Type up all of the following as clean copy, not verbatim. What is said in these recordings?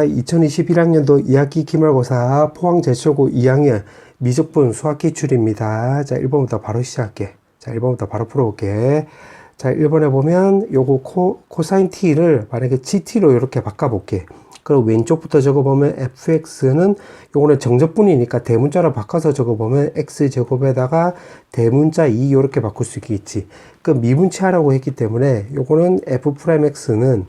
자, 2021학년도 2학기 기말고사 포항제초고 2학년 미적분 수학기출입니다. 자, 1번부터 바로 시작할게. 자, 1번부터 바로 풀어볼게. 자, 1번에 보면 요거 코사인 t를 만약에 gt로 이렇게 바꿔볼게. 그럼 왼쪽부터 적어보면 fx는 요거는 정적분이니까 대문자로 바꿔서 적어보면 x제곱에다가 대문자 2 이렇게 바꿀 수 있겠지. 그 미분치하라고 했기 때문에 요거는 f'x는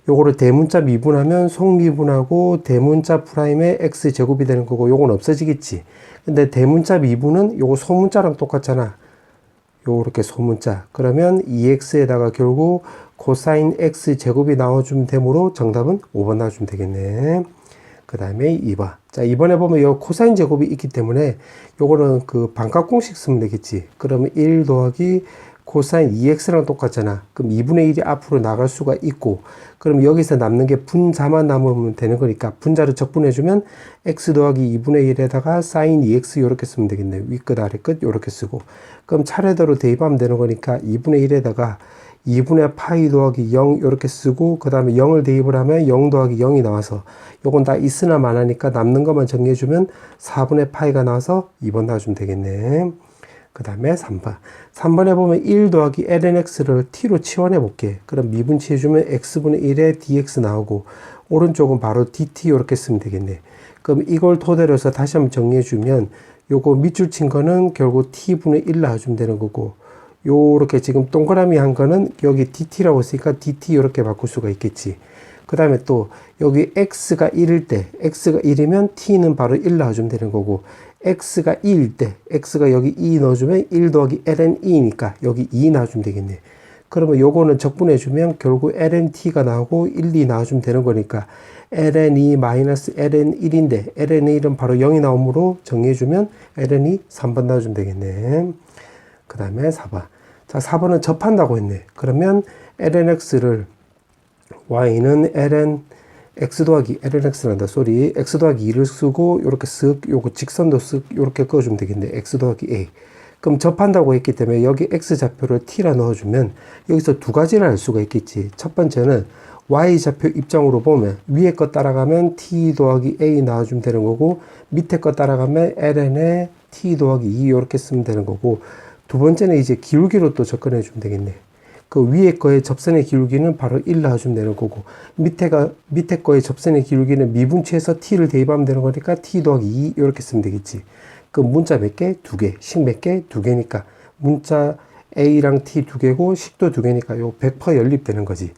요거를 대문자 미분하면 속미분하고 대문자 프라임의 x제곱이 되는 거고 요건 없어지겠지. 근데 대문자 미분은 요거 소문자랑 똑같잖아. 요렇게 소문자. 그러면 2x에다가 결국 코사인 x제곱이 나와주면 되므로 정답은 5번 나와주면 되겠네. 그 다음에 2번. 자, 2번에 보면 요 코사인 제곱이 있기 때문에 요거는 그 반값공식 쓰면 되겠지. 그러면 1 더하기 코사인 2x랑 똑같잖아. 그럼 2분의 1이 앞으로 나갈 수가 있고, 그럼 여기서 남는 게 분자만 남으면 되는 거니까 분자를 적분해주면 x 더하기 2분의 1에다가 사인 2x 이렇게 쓰면 되겠네. 윗끝 아래끝 이렇게 쓰고, 그럼 차례대로 대입하면 되는 거니까 2분의 1에다가 2분의 파이 더하기 0 이렇게 쓰고, 그 다음에 0을 대입을 하면 0 더하기 0이 나와서 요건 다 있으나 마나니까 남는 것만 정리해주면 4분의 파이가 나와서 2번 나와주면 되겠네. 그 다음에 3번. 3번에 보면 1 더하기 lnx를 t로 치환해 볼게. 그럼 미분치해주면 x분의 1에 dx 나오고, 오른쪽은 바로 dt 이렇게 쓰면 되겠네. 그럼 이걸 토대로 해서 다시 한번 정리해주면 요거 밑줄 친 거는 결국 t분의 1 나와주면 되는 거고, 요렇게 지금 동그라미 한 거는 여기 dt라고 했으니까 dt 이렇게 바꿀 수가 있겠지. 그 다음에 또 여기 x가 1일 때, x가 1이면 t는 바로 1 나와주면 되는 거고, x가 2일 때, x가 여기 2 넣어주면 1 더하기 ln 2니까 여기 2 나와주면 되겠네. 그러면 요거는 적분해주면 결국 ln t가 나오고 1, 2 나와주면 되는 거니까 ln 2 마이너스 ln 1인데 ln 1은 바로 0이 나오므로 정리해주면 ln 2 3번 나와주면 되겠네. 그 다음에 4번. 자, 4번은 접한다고 했네. 그러면 lnx를 y는 ln x 더하기 lnx란다. 쏘리. x 더하기 2를 쓰고 요렇게 쓱 요거 직선도 쓱 요렇게 그어주면 되겠네. x 더하기 a. 그럼 접한다고 했기 때문에 여기 x좌표를 t라 넣어주면 여기서 두 가지를 알 수가 있겠지. 첫 번째는 y좌표 입장으로 보면 위에 거 따라가면 t 더하기 a 나와주면 되는 거고, 밑에 거 따라가면 ln에 t 더하기 2 이렇게 쓰면 되는 거고, 두 번째는 이제 기울기로 또 접근해 주면 되겠네. 그 위에 거의 접선의 기울기는 바로 1 나와주면 되는 거고, 밑에 거의 접선의 기울기는 미분치해서 t를 대입하면 되는 거니까 t 더하기 2 이렇게 쓰면 되겠지. 그 문자 몇 개? 2개. 식 몇 개? 2개니까 문자 a랑 t 2개고 식도 2개니까 요 100% 연립되는 거지.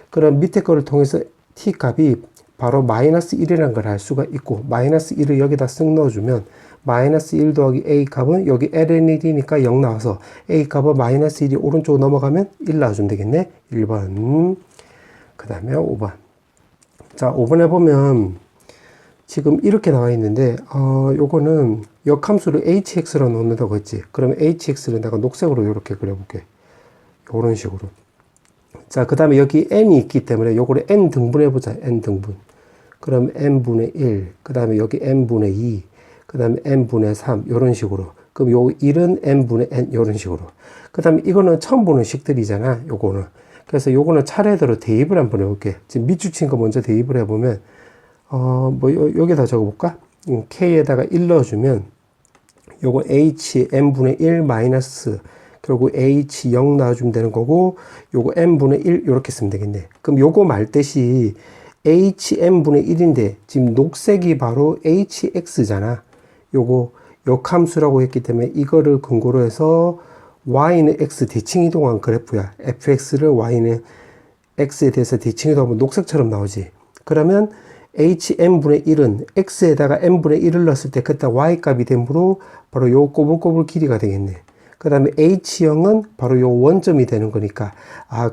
그럼 밑에 거를 통해서 t 값이 바로 마이너스 1이라는 걸 알 수가 있고, 마이너스 1을 여기다 쓱 넣어주면 마이너스 1 더하기 a 값은 여기 ln 1이니까 0 나와서 a 값은 마이너스 1이 오른쪽으로 넘어가면 1 나와주면 되겠네. 1번. 그 다음에 5번. 자, 5번에 보면 지금 이렇게 나와 있는데, 요거는 역함수를 hx로 놓는다고 했지. 그러면 hx를 내가 녹색으로 이렇게 그려볼게. 요런 식으로. 자, 그 다음에 여기 n이 있기 때문에 요거를 n 등분해보자. n 등분. 그럼 n분의 1. 그 다음에 여기 n분의 2. 그 다음에 n분의 3. 요런 식으로. 그럼 요 1은 n분의 n. 요런 식으로. 그 다음에 이거는 처음 보는 식들이잖아. 요거는. 그래서 요거는 차례대로 대입을 한번 해볼게. 지금 밑줄 친 거 먼저 대입을 해보면, 여기다 적어볼까? k에다가 1 넣어주면, 요거 h n분의 1 마이너스, 결국 h 0 나와주면 되는 거고, 요거 n분의 1 이렇게 쓰면 되겠네. 그럼 요거 말듯이 h n분의 1인데 지금 녹색이 바로 hx잖아. 요거 역함수라고 했기 때문에 이거를 근거로 해서 y는 x 대칭 이동한 그래프야. fx를 y는 x에 대해서 대칭 이동하면 녹색처럼 나오지. 그러면 h n분의 1은 x에다가 n분의 1을 넣었을 때 그때 y 값이 되므로 바로 요 꼬불꼬불 길이가 되겠네. 그 다음에 h0은 바로 요 원점이 되는 거니까,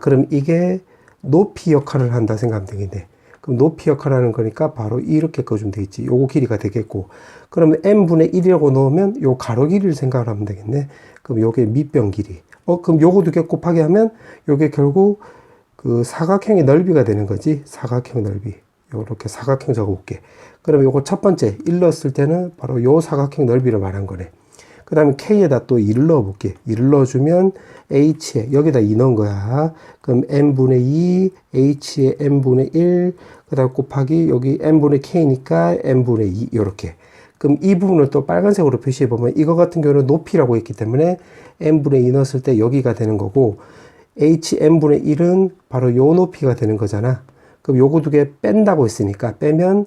그럼 이게 높이 역할을 한다 생각하면 되겠네. 그럼 높이 역할을 하는 거니까 바로 이렇게 꺼주면 되겠지. 요거 길이가 되겠고, 그러면 n분의 1이라고 넣으면 요 가로 길이를 생각을 하면 되겠네. 그럼 요게 밑변 길이. 그럼 요거 두 개 곱하기 하면 요게 결국 그 사각형의 넓이가 되는 거지. 사각형 넓이. 요렇게 사각형 적어볼게. 그러면 요거 첫 번째 1 넣었을 때는 바로 요 사각형 넓이를 말한 거네. 그 다음에 K에다 또 2를 넣어볼게. 2를 넣어주면 H에, 여기다 2 넣은 거야. 그럼 N분의 2, H에 N분의 1, 그 그 다음 곱하기 여기 n분의 k니까 n분의 2 요렇게. 그럼 이 부분을 또 빨간색으로 표시해 보면 이거 같은 경우는 높이라고 했기 때문에 n분의 2 넣었을 때 여기가 되는 거고 hn분의 1은 바로 요 높이가 되는 거잖아. 그럼 요거 두 개 뺀다고 했으니까 빼면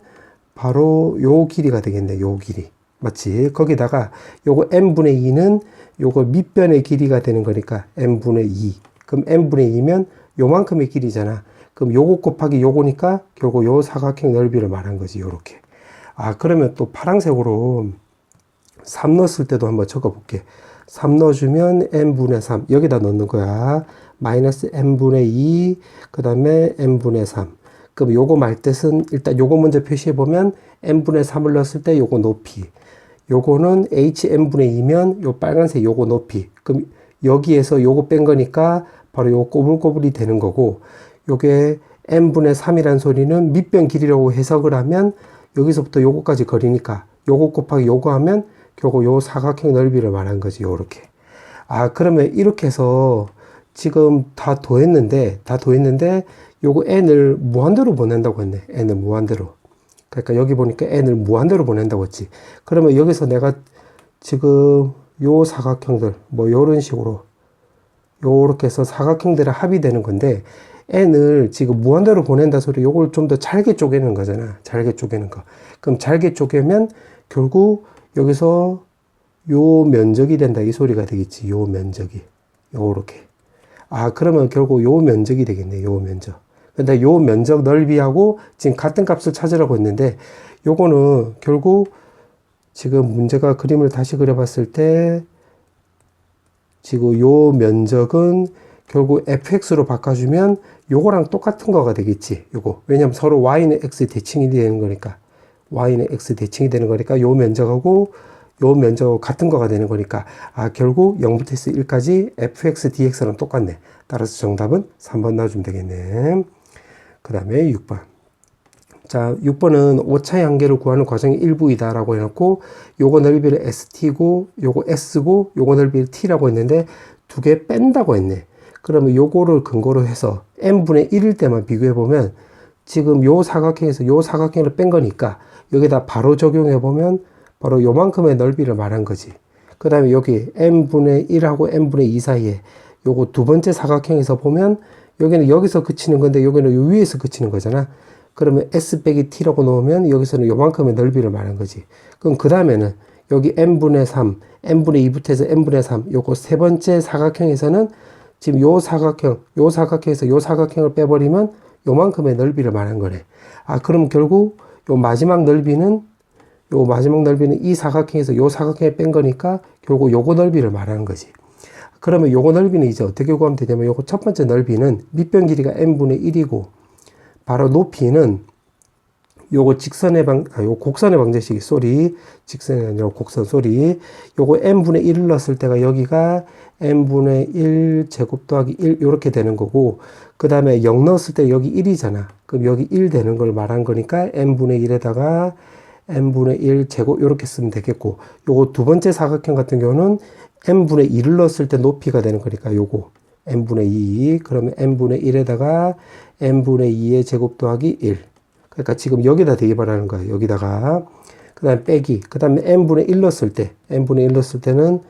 바로 요 길이가 되겠네. 요 길이. 맞지? 거기다가 요거 n분의 2는 요거 밑변의 길이가 되는 거니까 n분의 2. 그럼 n분의 2면 요만큼의 길이잖아. 그럼 요거 곱하기 요거니까 결국 요 사각형 넓이를 말한 거지. 요렇게. 아, 그러면 또 파란색으로 3 넣었을 때도 한번 적어 볼게. 3 넣어주면 n분의 3. 여기다 넣는 거야. 마이너스 n분의 2, 그 다음에 n분의 3. 그럼 요거 말뜻은 일단 요거 먼저 표시해 보면 n분의 3을 넣었을 때 요거 높이. 요거는 hn분의 2면 요 빨간색 요거 높이. 그럼 여기에서 요거 뺀 거니까 바로 요 꼬불꼬불이 되는 거고, 요게 n분의 3이란 소리는 밑변 길이라고 해석을 하면 여기서부터 요거까지 거리니까 요거 곱하기 요거 하면 결국 요 사각형 넓이를 말한 거지. 요렇게. 아, 그러면 이렇게 해서 지금 다 더했는데 요거 n을 무한대로 보낸다고 했네. n을 무한대로. 그러니까 여기 보니까 n을 무한대로 보낸다고 했지. 그러면 여기서 내가 지금 요 사각형들 뭐 요런 식으로 요렇게 해서 사각형들의 합이 되는 건데 n을 지금 무한대로 보낸다 소리 요걸 좀 더 잘게 쪼개는 거잖아. 잘게 쪼개는 거. 그럼 잘게 쪼개면 결국 여기서 요 면적이 된다 이 소리가 되겠지. 요 면적이 요렇게. 아, 그러면 결국 요 면적이 되겠네. 요 면적. 근데 요 면적 넓이하고 지금 같은 값을 찾으라고 했는데 요거는 결국 지금 문제가 그림을 다시 그려봤을 때 지금 요 면적은 결국 fx로 바꿔주면 요거랑 똑같은 거가 되겠지. 요거. 왜냐면 서로 y는 x 대칭이 되는 거니까. y는 x 대칭이 되는 거니까 요 면적하고 요 면적하고 같은 거가 되는 거니까. 아, 결국 0부터 해서 1까지 fx dx랑 똑같네. 따라서 정답은 3번 놔주면 되겠네. 그 다음에 6번. 자, 6번은 오차의 한계를 구하는 과정의 일부이다 라고 해놓고 요거 넓이를 st고 요거 s고 요거 넓이를 t라고 했는데 두 개 뺀다고 했네. 그러면 요거를 근거로 해서 n분의 1일 때만 비교해보면 지금 요 사각형에서 요 사각형을 뺀 거니까 여기다 바로 적용해보면 바로 요만큼의 넓이를 말한 거지. 그 다음에 여기 n분의 1하고 n분의 2 사이에 요거 두 번째 사각형에서 보면 여기는 여기서 그치는 건데 여기는 요 위에서 그치는 거잖아. 그러면 s 빼기 t라고 놓으면 여기서는 요만큼의 넓이를 말한 거지. 그럼 그 다음에는 여기 n분의 3, n분의 2부터 해서 n분의 3 요거 세 번째 사각형에서는 지금 요 사각형에서 요 사각형을 빼버리면 요만큼의 넓이를 말한 거래. 아, 그럼 결국 요 마지막 넓이는 이 사각형에서 요 사각형에 뺀 거니까 결국 요거 넓이를 말하는 거지. 그러면 요거 넓이는 이제 어떻게 구하면 되냐면 요거 첫 번째 넓이는 밑변 길이가 n분의 1이고 바로 높이는 요거 요 곡선의 방정식이 직선이 아니라 곡선 요거 n분의 1을 넣었을 때가 여기가 n분의 1 제곱 더하기 1 요렇게 되는 거고 그 다음에 0 넣었을 때 여기 1이잖아. 그럼 여기 1 되는 걸 말한 거니까 n분의 1에다가 n분의 1 제곱 요렇게 쓰면 되겠고 요거 두 번째 사각형 같은 경우는 n분의 2를 넣었을 때 높이가 되는 거니까 요거 n분의 2 그러면 n분의 1에다가 n분의 2의 제곱 더하기 1 그러니까 지금 여기다 대입하라는 거야. 여기다가 그 다음에 빼기 그 다음에 n분의 1 넣었을 때는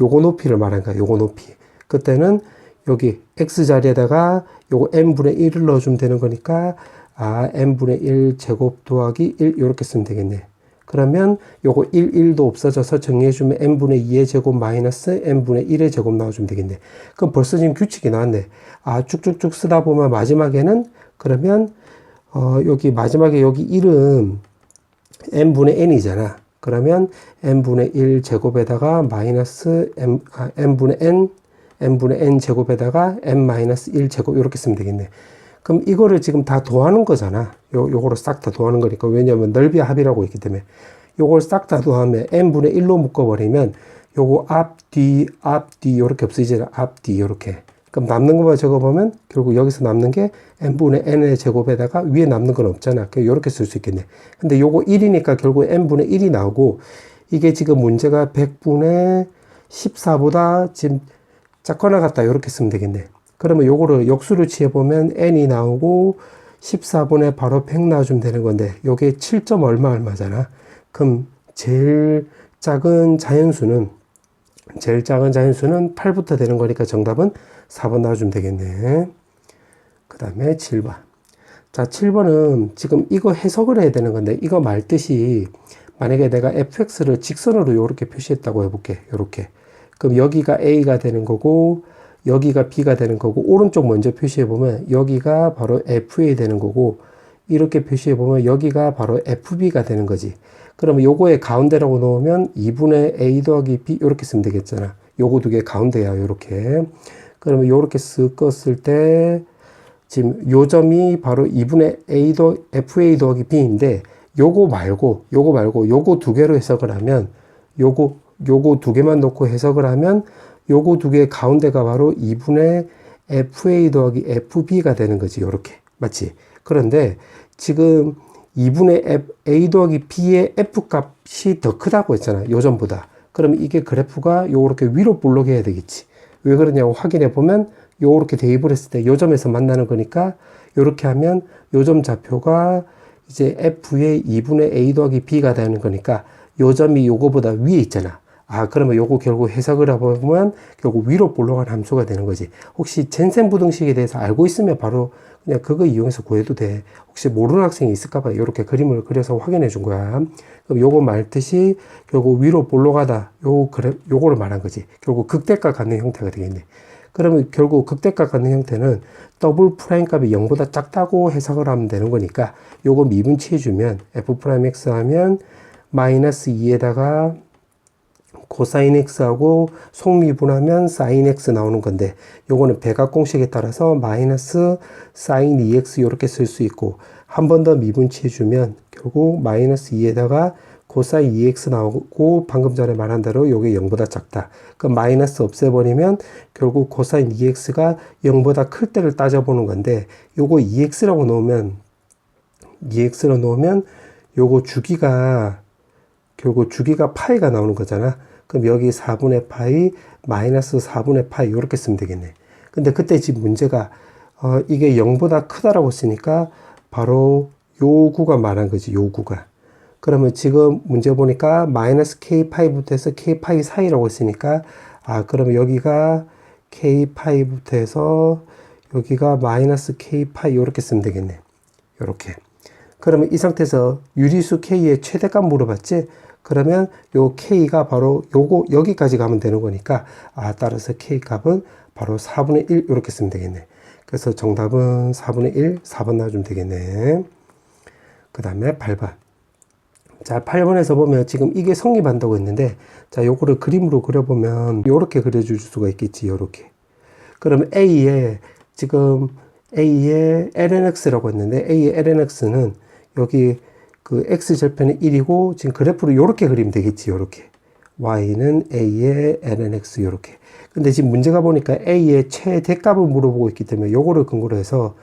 요거 높이를 말하는 거야. 요거 높이 그때는 여기 x 자리에다가 요거 n분의 1을 넣어주면 되는 거니까 아 n분의 1 제곱 더하기 1 요렇게 쓰면 되겠네. 그러면 요거 1도 없어져서 정리해주면 n분의 2의 제곱 마이너스 n분의 1의 제곱 나와주면 되겠네. 그럼 벌써 지금 규칙이 나왔네. 아 쭉쭉쭉 쓰다 보면 마지막에는 그러면 여기 마지막에 여기 1은 n분의 n이잖아. 그러면 n분의 1 제곱에다가 마이너스 n분의 n 제곱에다가 n 마이너스 1 제곱 이렇게 쓰면 되겠네. 그럼 이거를 지금 다 더하는 거잖아. 요거를 싹 다 더하는 거니까. 왜냐면 넓이 합이라고 있기 때문에. 요걸 싹 다 더하면 n분의 1로 묶어버리면 요거 앞, 뒤, 요렇게 없어지잖아. 앞, 뒤, 요렇게. 그럼 남는 것만 적어보면 결국 여기서 남는 게 n분의 n의 제곱에다가 위에 남는 건 없잖아. 요렇게 쓸 수 있겠네. 근데 요거 1이니까 결국 n분의 1이 나오고 이게 지금 문제가 100분의 14보다 지금 작거나 같다. 요렇게 쓰면 되겠네. 그러면 요거를 역수를 취해보면 n이 나오고 14분의 바로 100 나와주면 되는 건데 요게 7점 얼마잖아. 그럼 제일 작은 자연수는 8부터 되는 거니까 정답은 4번 나와주면 되겠네. 그 다음에 7번. 자, 7번은 지금 이거 해석을 해야 되는 건데 이거 말뜻이 만약에 내가 fx를 직선으로 이렇게 표시했다고 해볼게. 요렇게. 그럼 여기가 a가 되는 거고 여기가 b가 되는 거고 오른쪽 먼저 표시해보면 여기가 바로 fa 되는 거고 이렇게 표시해보면 여기가 바로 fb가 되는 거지. 그러면 요거의 가운데라고 놓으면 2분의 a 더하기 b 이렇게 쓰면 되겠잖아. 요거 두 개 가운데야. 요렇게. 그러면 요렇게 쓱 껐을 때 지금 요 점이 바로 2분의 fa 더하기 b인데 요거 말고 요거 두 개로 해석을 하면 요거 두 개만 놓고 해석을 하면 요거 두 개 가운데가 바로 2분의 fa 더하기 fb가 되는 거지. 요렇게. 맞지? 그런데 지금 2분의 a 더하기 b의 f 값이 더 크다고 했잖아. 요점보다. 그러면 이게 그래프가 요렇게 위로 볼록해야 되겠지. 왜 그러냐고 확인해 보면 요렇게 대입을 했을 때 요점에서 만나는 거니까 요렇게 하면 요점 좌표가 이제 f의 2분의 a 더하기 b가 되는 거니까 요점이 요거보다 위에 있잖아. 아, 그러면 요거 결국 해석을 해보면 결국 위로 볼록한 함수가 되는 거지. 혹시 젠센 부등식에 대해서 알고 있으면 바로 그냥 그거 이용해서 구해도 돼. 혹시 모르는 학생이 있을까봐 이렇게 그림을 그려서 확인해 준 거야. 그럼 요거 말듯이 결국 위로 볼록하다. 요거를 말한 거지. 결국 극대값 갖는 형태가 되겠네. 그러면 결국 극대값 갖는 형태는 더블 프라임 값이 0보다 작다고 해석을 하면 되는 거니까 요거 미분치해 주면 f 프라임 x 하면 마이너스 2에다가 코사인 x하고 속미분하면 사인 x 나오는 건데 요거는 배각 공식에 따라서 마이너스 사인 2x 이렇게 쓸 수 있고 한 번 더 미분치해 주면 결국 마이너스 2에다가 코사인 2x 나오고 방금 전에 말한 대로 요게 0보다 작다. 그럼 마이너스 없애버리면 결국 코사인 2x가 0보다 클 때를 따져보는 건데 요거 2x라고 놓으면 요거 주기가 결국 주기가 파이가 나오는 거잖아. 그럼 여기 4분의 파이 마이너스 4분의 파이 이렇게 쓰면 되겠네. 근데 그때 지금 문제가 이게 0보다 크다라고 쓰니까 바로 요 구가 말한 거지. 요 구가. 그러면 지금 문제 보니까 마이너스 k 파이부터 해서 k 파이 사이라고 했으니까 아, 그러면 여기가 k 파이부터 해서 여기가 마이너스 k 파이 이렇게 쓰면 되겠네. 요렇게. 그러면 이 상태에서 유리수 k의 최대값 물어봤지? 그러면 요 k가 바로 요거 여기까지 가면 되는 거니까 아, 따라서 k 값은 바로 4분의 1 이렇게 쓰면 되겠네. 그래서 정답은 4분의 1, 4번 나와주면 되겠네. 그 다음에 8번. 자, 8번에서 보면 지금 이게 성립한다고 했는데 자, 요거를 그림으로 그려보면 요렇게 그려줄 수가 있겠지. 요렇게. 그러면 A에 지금 A의 lnx라고 했는데 A의 lnx는 여기 그 x절편이 1이고 지금 그래프를 요렇게 그리면 되겠지. 요렇게. y는 A의 lnx 요렇게. 근데 지금 문제가 보니까 A의 최대값을 물어보고 있기 때문에 요거를 근거로 해서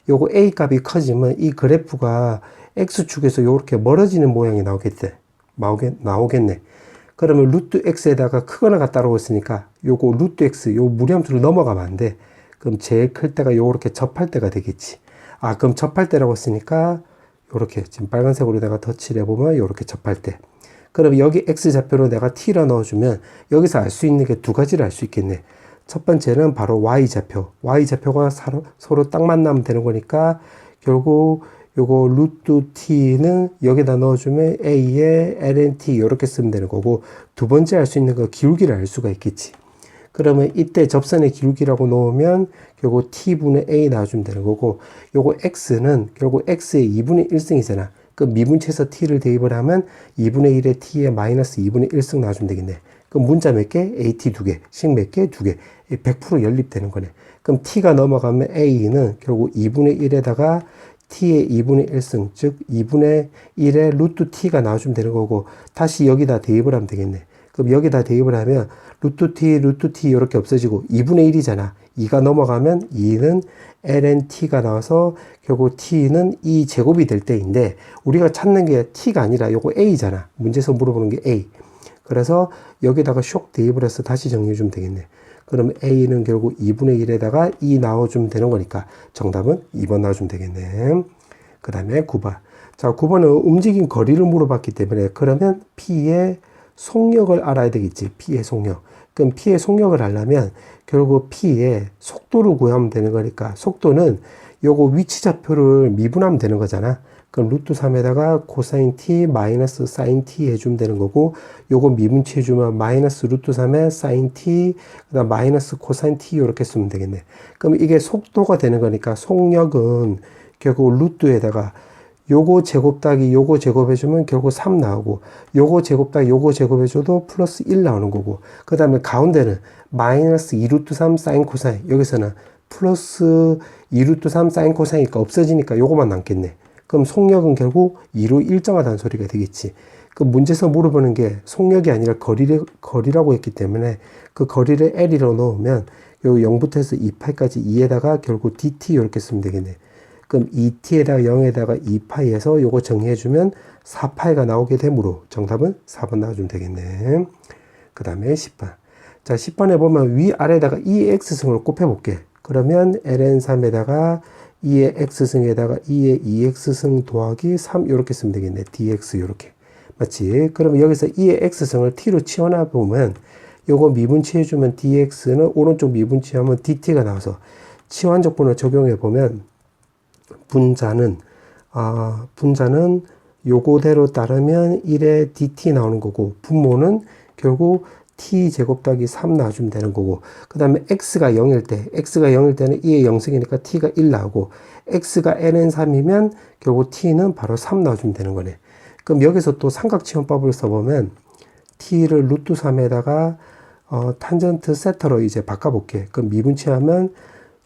요거 A 값이 커지면 이 그래프가 X축에서 요렇게 멀어지는 모양이 나오겠네. 그러면 루트 X에다가 크거나 같다라고 했으니까 요거 루트 X, 요 무리함수를 넘어가면 안 돼. 그럼 제일 클 때가 요렇게 접할 때가 되겠지. 아, 그럼 접할 때라고 했으니까 요렇게 지금 빨간색으로 내가 덧칠해 보면 요렇게 접할 때. 그럼 여기 X좌표로 내가 T라 넣어주면 여기서 알 수 있는 게 두 가지를 알 수 있겠네. 첫 번째는 바로 Y좌표. Y좌표가 서로 딱 만나면 되는 거니까 결국 요거 루트 t는 여기다 넣어주면 a의 lnt 이렇게 쓰면 되는 거고 두 번째 알 수 있는 거 기울기를 알 수가 있겠지. 그러면 이때 접선의 기울기라고 놓으면 결국 t분의 a 나와주면 되는 거고 요거 x는 결국 x의 2분의 1승이잖아. 그 미분치해서 t를 대입을 하면 2분의 1의 t에 마이너스 2분의 1승 나와주면 되겠네. 그럼 문자 몇 개? at 두 개, 식 몇 개? 두 개. 100% 연립되는 거네. 그럼 t가 넘어가면 a는 결국 2분의 1에다가 t의 2분의 1승, 즉 2분의 1의 루트 t가 나와주면 되는 거고 다시 여기다 대입을 하면 되겠네. 그럼 여기다 대입을 하면 루트 t 이렇게 없어지고 2분의 1이잖아. 2가 넘어가면 2는 lnt가 나와서 결국 t는 2제곱이 될 때인데 우리가 찾는 게 t가 아니라 요거 a잖아. 문제에서 물어보는 게 a. 그래서 여기다가 쇽 대입을 해서 다시 정리해 주면 되겠네. 그럼 a는 결국 2분의 1에다가 2 나와주면 되는 거니까 정답은 2번 나와주면 되겠네. 그 다음에 9번. 자, 9번은 움직인 거리를 물어봤기 때문에 그러면 P의 속력을 알아야 되겠지. P의 속력. 그럼 P의 속력을 알려면 결국 P의 속도를 구하면 되는 거니까 속도는 요거 위치좌표를 미분하면 되는 거잖아. 그럼 루트 3에다가 코사인 t 마이너스 사인 t 해주면 되는 거고 요거 미분치 해주면 마이너스 루트 3에 사인 t 그다음 마이너스 코사인 t 이렇게 쓰면 되겠네. 그럼 이게 속도가 되는 거니까 속력은 결국 루트에다가 요거 제곱 따기 요거 제곱해주면 결국 3 나오고 요거 제곱 따기 요거 제곱해줘도 플러스 1 나오는 거고 그 다음에 가운데는 마이너스 2루트 3 사인 코사인 여기서는 플러스 2루트 3 사인 코사인이니까 없어지니까 요거만 남겠네. 그럼 속력은 결국 2로 일정하다는 소리가 되겠지. 그 문제에서 물어보는 게 속력이 아니라 거리라고 했기 때문에 그 거리를 L이라고 넣으면 요 0부터 해서 2파이까지 2에다가 결국 dt 이렇게 쓰면 되겠네. 그럼 2t에다가 0에다가 2파이에서 요거 정리해주면 4파이가 나오게 되므로 정답은 4번 나와주면 되겠네. 그 다음에 10번. 자, 10번에 보면 위아래에다가 2의 x승을 곱해볼게. 그러면 ln3에다가 2의 x승에다가 2의 2x승 더하기 3 이렇게 쓰면 되겠네. dx 이렇게. 맞지? 그러면 여기서 2의 x승을 t로 치워놔 보면 요거 미분치 해주면 dx는 오른쪽 미분치하면 dt가 나와서 치환적분을 적용해 보면 분자는 요거대로 따르면 1의 dt 나오는 거고 분모는 결국 t 제곱 더하기 3 나와주면 되는 거고 그 다음에 x가 0일 때는 2의 0승이니까 t가 1 나오고 x가 n은 3이면 결국 t는 바로 3 나와주면 되는 거네. 그럼 여기서 또 삼각치원법을 써보면 t를 루트 3에다가 탄젠트 세타로 이제 바꿔볼게. 그럼 미분치하면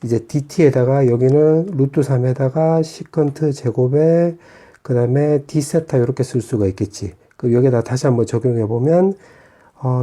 이제 dt에다가 여기는 루트 3에다가 시컨트 제곱에 그 다음에 d 세타 이렇게 쓸 수가 있겠지. 그럼 여기다 다시 한번 적용해 보면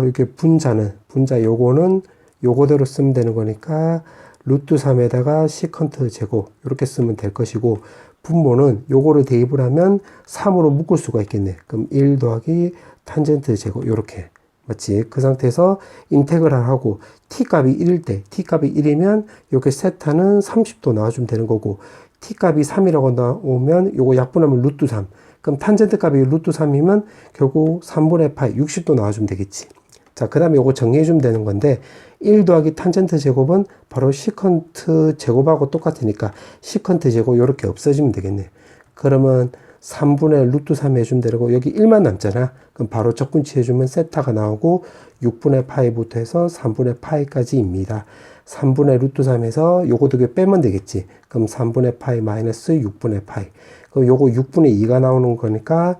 이렇게 분자 요거는 요거대로 쓰면 되는 거니까 루트 3에다가 시컨트 제곱 이렇게 쓰면 될 것이고 분모는 요거를 대입을 하면 3으로 묶을 수가 있겠네. 그럼 1 더하기 탄젠트 제곱 이렇게 맞지? 그 상태에서 인테그랄 하고 t값이 1일 때 t값이 1이면 이렇게 세타는 30도 나와주면 되는 거고 t값이 3이라고 나오면 요거 약분하면 루트 3 그럼 탄젠트 값이 루트 3이면 결국 3분의 파이 60도 나와주면 되겠지. 자, 그 다음에 요거 정리해주면 되는 건데 1 더하기 탄젠트 제곱은 바로 시컨트 제곱하고 똑같으니까 시컨트 제곱 이렇게 없어지면 되겠네. 그러면 3분의 루트 3 해주면 되고 여기 1만 남잖아. 그럼 바로 적분치 해주면 세타가 나오고 6분의 파이부터 해서 3분의 파이까지입니다. 3분의 루트 3에서 요거 두 개 빼면 되겠지. 그럼 3분의 파이 마이너스 6분의 파이. 그럼 요거 6분의 2가 나오는 거니까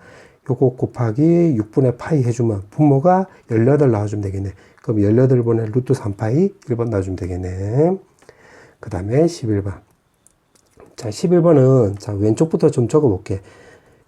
요거 곱하기 6분의 파이 해주면 분모가 18 나와주면 되겠네. 그럼 18분의 루트 3파이 1번 나와주면 되겠네. 그 다음에 11번. 자, 11번은 자 왼쪽부터 좀 적어볼게.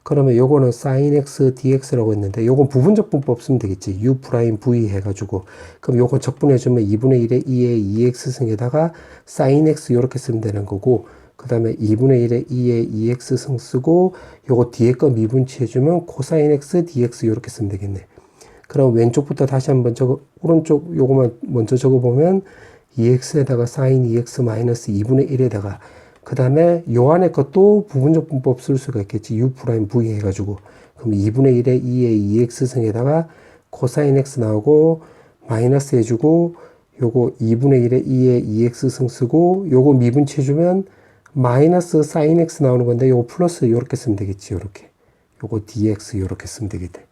그러면 요거는 sin x dx라고 했는데 요건 부분적 분법 쓰면 되겠지. u 프라임 v 해가지고 그럼 요거 적분해주면 2분의 1에 2의 2x승에다가 sin x 요렇게 쓰면 되는 거고 그 다음에 2분의 1에 2의 2x승 쓰고 요거 뒤에 거 미분치 해주면 코사인 x dx 요렇게 쓰면 되겠네. 그럼 왼쪽부터 다시 한번 오른쪽 요거만 먼저 적어보면 2x에다가 sin 2x 마이너스 2분의 1에다가 그 다음에 요 안에 것도 부분적 분법 쓸 수가 있겠지. u 프라임 v 해가지고 그럼 2분의 1에 2의 2x승에다가 코사인 x 나오고 마이너스 해주고 요거 2분의 1에 2의 2x승 쓰고 요거 미분치 해주면 마이너스 사인 x 나오는 건데 요거 플러스 요렇게 쓰면 되겠지. 요렇게 요거 dx 요렇게 쓰면 되겠대.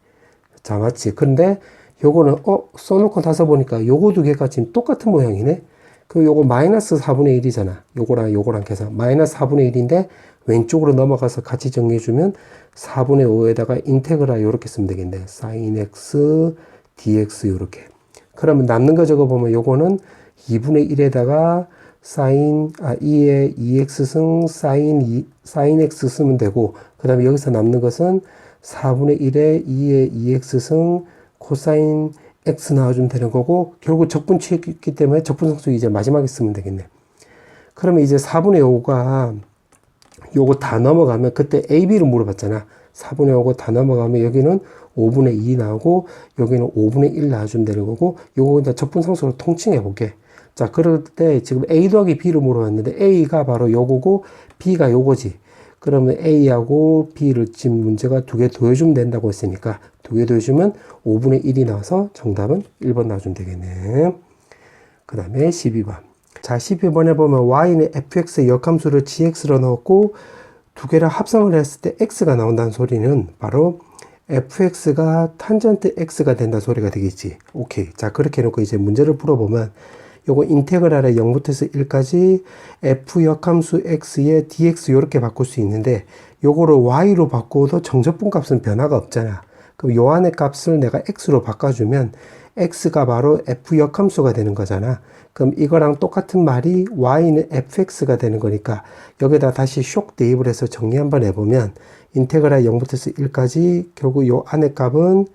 자, 맞지? 근데 요거는 써놓고 나서 보니까 요거 두 개가 지금 똑같은 모양이네. 그 요거 마이너스 4분의 1이잖아. 요거랑 계산. 마이너스 4분의 1인데 왼쪽으로 넘어가서 같이 정리해주면 4분의 5에다가 인테그랄 요렇게 쓰면 되겠네. sin x dx 요렇게. 그러면 남는 거 적어보면 요거는 2분의 1에다가 sin 2의 2x승 sin x 쓰면 되고 그 다음에 여기서 남는 것은 4분의 1에 2의 2x승 코사인 x 나와주면 되는 거고 결국 적분치 했기 때문에 적분상수 이제 마지막에 쓰면 되겠네. 그러면 이제 4분의 5가 요거 다 넘어가면 그때 a, b를 물어봤잖아. 4분의 5가 다 넘어가면 여기는 5분의 2 나오고 여기는 5분의 1 나와주면 되는 거고 요거 이제 적분상수로 통칭해 볼게. 자, 그럴 때 지금 a 더하기 b를 물어봤는데 a가 바로 요거고 b가 요거지. 그러면 A하고 B를 지금 문제가 두 개 더해주면 된다고 했으니까 두 개 더해주면 5분의 1이 나와서 정답은 1번 나와주면 되겠네. 그 다음에 12번. 자, 12번에 보면 y는 fx의 역함수를 gx로 넣었고 두 개를 합성을 했을 때 x가 나온다는 소리는 바로 fx가 탄젠트 x가 된다는 소리가 되겠지. 오케이. 자, 그렇게 해놓고 이제 문제를 풀어보면 요거 인테그랄의 0부터 1까지 f 역함수 x의 dx 요렇게 바꿀 수 있는데 요거를 y로 바꿔도 정적분 값은 변화가 없잖아. 그럼 요 안의 값을 내가 x로 바꿔주면 x가 바로 f 역함수가 되는 거잖아. 그럼 이거랑 똑같은 말이 y는 fx가 되는 거니까 여기다 다시 쇽 대입을 해서 정리 한번 해보면 인테그랄 0부터 1까지 결국 요 안의 값은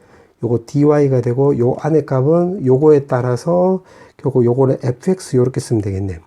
요거 dy가 되고 요 안의 값은 요거에 따라서 결국 요거는 fx 요렇게 쓰면 되겠네.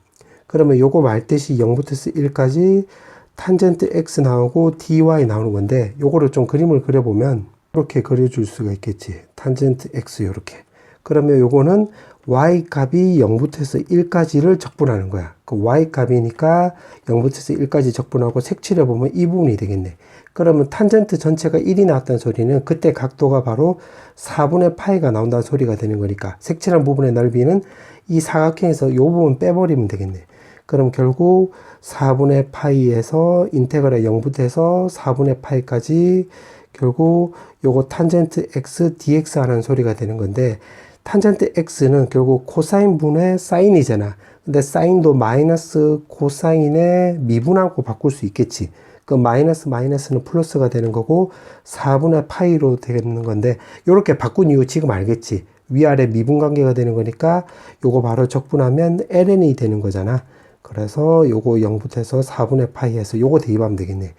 그러면 요거 말듯이 0부터 1까지 탄젠트 x 나오고 dy 나오는 건데 요거를 좀 그림을 그려보면 이렇게 그려줄 수가 있겠지. 탄젠트 x 요렇게. 그러면 요거는 y 값이 0부터 1까지를 적분하는 거야. 그 y 값이니까 0부터 1까지 적분하고 색칠해보면 이 부분이 되겠네. 그러면 탄젠트 전체가 1이 나왔다는 소리는 그때 각도가 바로 4분의 파이가 나온다는 소리가 되는 거니까 색칠한 부분의 넓이는 이 사각형에서 이 부분 빼버리면 되겠네. 그럼 결국 4분의 파이에서 인테그랄 0부터 해서 4분의 파이까지 결국 요거 탄젠트 x dx 하는 소리가 되는 건데 탄젠트 x는 결국 코사인 분의 사인이잖아. 근데 사인도 마이너스 코사인의 미분하고 바꿀 수 있겠지. 그 마이너스는 플러스가 되는 거고 4분의 파이로 되는 건데 요렇게 바꾼 이유 지금 알겠지. 위아래 미분 관계가 되는 거니까 요거 바로 적분하면 ln이 되는 거잖아. 그래서 요거 0부터 해서 4분의 파이 해서 요거 대입하면 되겠네.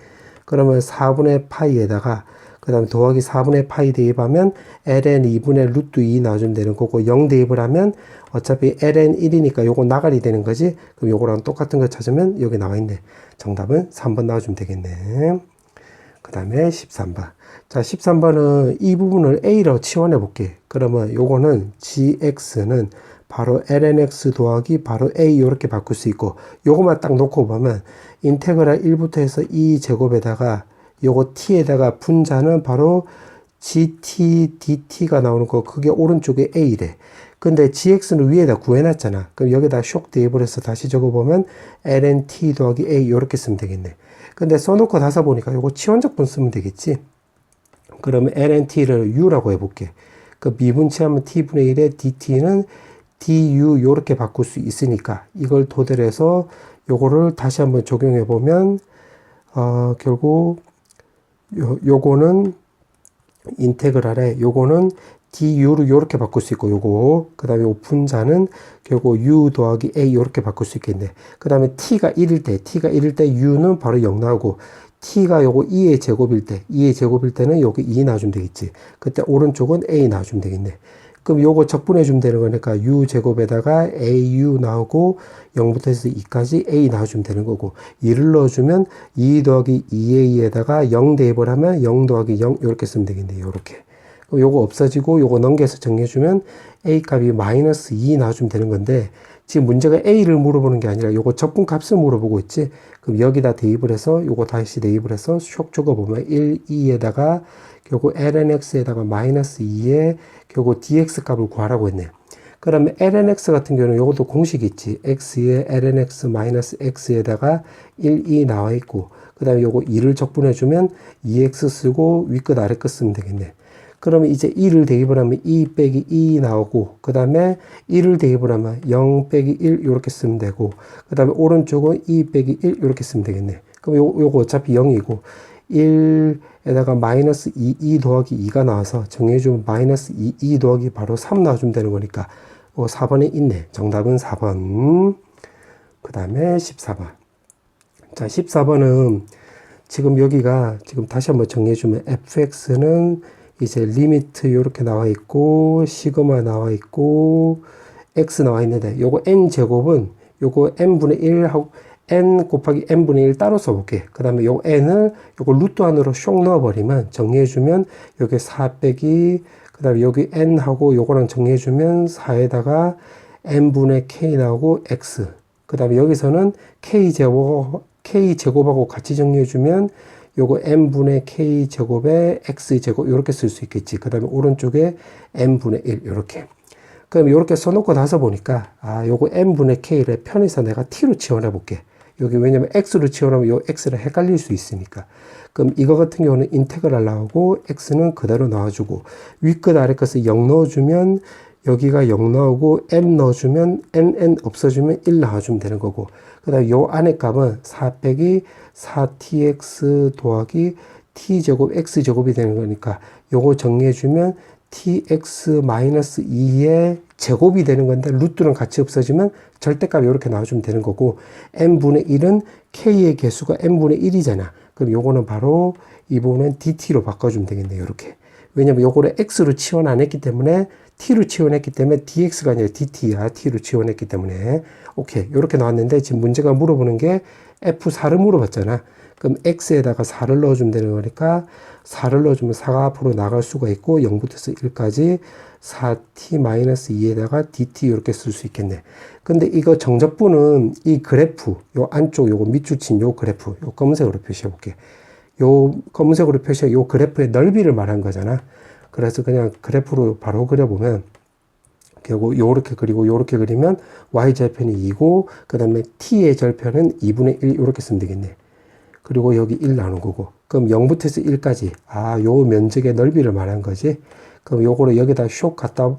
그러면 4분의 파이에다가 그 다음에 더하기 4분의 파이 대입하면 ln 2분의 루트 2 나와주면 되는 거고 0 대입을 하면 어차피 ln 1이니까 요거 나가리 되는 거지. 그럼 요거랑 똑같은 거 찾으면 여기 나와 있네. 정답은 3번 나와주면 되겠네. 그 다음에 13번. 자, 13번은 이 부분을 a로 치환해 볼게. 그러면 요거는 gx는 바로 lnx 더하기 바로 a 이렇게 바꿀 수 있고 요거만 딱 놓고 보면 인테그랄 1부터 해서 2제곱에다가 요거 t에다가 분자는 바로 gt dt가 나오는 거 그게 오른쪽에 a래. 근데 gx는 위에다 구해놨잖아. 그럼 여기다 쇽 대입을 해서 다시 적어보면 ln t 더하기 a 이렇게 쓰면 되겠네. 근데 써놓고 다서 보니까 요거 치환적분 쓰면 되겠지. 그러면 ln t를 u라고 해볼게. 그 미분치하면 t분의 1에 dt는 du 요렇게 바꿀 수 있으니까 이걸 토대로 해서 요거를 다시 한번 적용해보면 결국 요거는 인테그랄에 요거는 du를 요렇게 바꿀 수 있고 요거 그 다음에 요 분자는 결국 u 더하기 a 요렇게 바꿀 수 있겠네. 그 다음에 t가 1일 때 u는 바로 0 나오고 t가 요거 2의 제곱일 때는 요거 2 나와주면 되겠지. 그때 오른쪽은 a 나와주면 되겠네. 그럼 요거 적분해 주면 되는 거니까 u 제곱에다가 au 나오고 0부터 해서 2까지 a 나와주면 되는 거고 2를 넣어주면 2 더하기 2a에다가 0 대입을 하면 0 더하기 0 이렇게 쓰면 되겠네. 요렇게. 그럼 요거 없어지고 요거 넘겨서 정리해주면 a 값이 마이너스 2 나와주면 되는 건데 지금 문제가 a를 물어보는 게 아니라 요거 적분 값을 물어보고 있지. 그럼 여기다 대입을 해서 요거 다시 대입을 해서 쇽 적어보면 1, 2에다가 결국 lnx에다가 마이너스 2에 결국 dx 값을 구하라고 했네. 그러면 lnx 같은 경우는 요것도 공식이 있지. x에 lnx 마이너스 x에다가 1, 2 나와 있고 그 다음에 요거 2를 적분해주면 2x 쓰고 윗끝 아래끝 쓰면 되겠네. 그러면 이제 2를 대입을 하면 2 빼기 2 나오고 그 다음에 1을 대입을 하면 0 빼기 1 이렇게 쓰면 되고 그 다음에 오른쪽은 2 빼기 1 이렇게 쓰면 되겠네. 그럼 요거 어차피 0이고 1에다가 마이너스 2 더하기 2가 나와서 정해주면 마이너스 2 더하기 바로 3 나와주면 되는 거니까 4번에 있네. 정답은 4번. 그 다음에 14번. 자, 14번은 지금 여기가 지금 다시 한번 정리해주면 fx는 이제 리미트 이렇게 나와 있고 시그마 나와 있고 x 나와 있는데 요거 n 제곱은 요거 n분의 1하고 n 곱하기 n분의 1 따로 써볼게. 그 다음에 요 n을 요거 루트 안으로 쇽 넣어버리면 정리해주면 여기 4 빼기 그 다음에 여기 n하고 요거랑 정리해주면 4에다가 n분의 k 나오고 x 그 다음에 여기서는 k 제곱하고 같이 정리해주면 요거 n분의 k 제곱에 x 제곱 이렇게 쓸 수 있겠지. 그 다음에 오른쪽에 n분의 1 이렇게. 그럼 이렇게 써놓고 나서 보니까 요거 n분의 k를 편해서 내가 t로 치환해 볼게. 여기 왜냐면 x로 치환하면 요 x를 헷갈릴 수 있으니까. 그럼 이거 같은 경우는 인테그랄 나오고 x는 그대로 나와주고 위끝 아래끝을 0 넣어주면 여기가 0 나오고 m 넣어주면 nn 없어주면 1 나와주면 되는 거고 그 다음에 요 안에 값은 4 빼기 4tx 더하기 t제곱 x제곱이 되는 거니까 요거 정리해주면 tx-2의 제곱이 되는 건데 루트는 같이 없어지면 절대값이 이렇게 나와주면 되는 거고 n분의 1은 k의 개수가 n분의 1이잖아. 그럼 요거는 바로 이 부분은 dt로 바꿔주면 되겠네요. 이렇게. 왜냐면 요거를 x로 치환 안 했기 때문에 t로 치환했기 때문에 dx가 아니라 dt야. t로 치환했기 때문에. 오케이. 이렇게 나왔는데 지금 문제가 물어보는 게 f4를 물어봤잖아. 그럼 x에다가 4를 넣어주면 되는 거니까 4를 넣어주면 4가 앞으로 나갈 수가 있고 0부터 1까지 4t-2에다가 dt 이렇게 쓸 수 있겠네. 근데 이거 정적분은 이 그래프 요 안쪽 요거 밑줄 친 요 그래프 요 검은색으로 표시해 볼게. 요 검은색으로 표시한 요 그래프의 넓이를 말한 거잖아. 그래서 그냥 그래프로 바로 그려보면 결국 요렇게 그리고 요렇게 그리면 y절편이 2고 그 다음에 t의 절편은 2분의 1 이렇게 쓰면 되겠네. 그리고 여기 1 나눈 거고 그럼 0부터 해서 1까지 요 면적의 넓이를 말한 거지. 그럼 요거를 여기다 쇽 갖다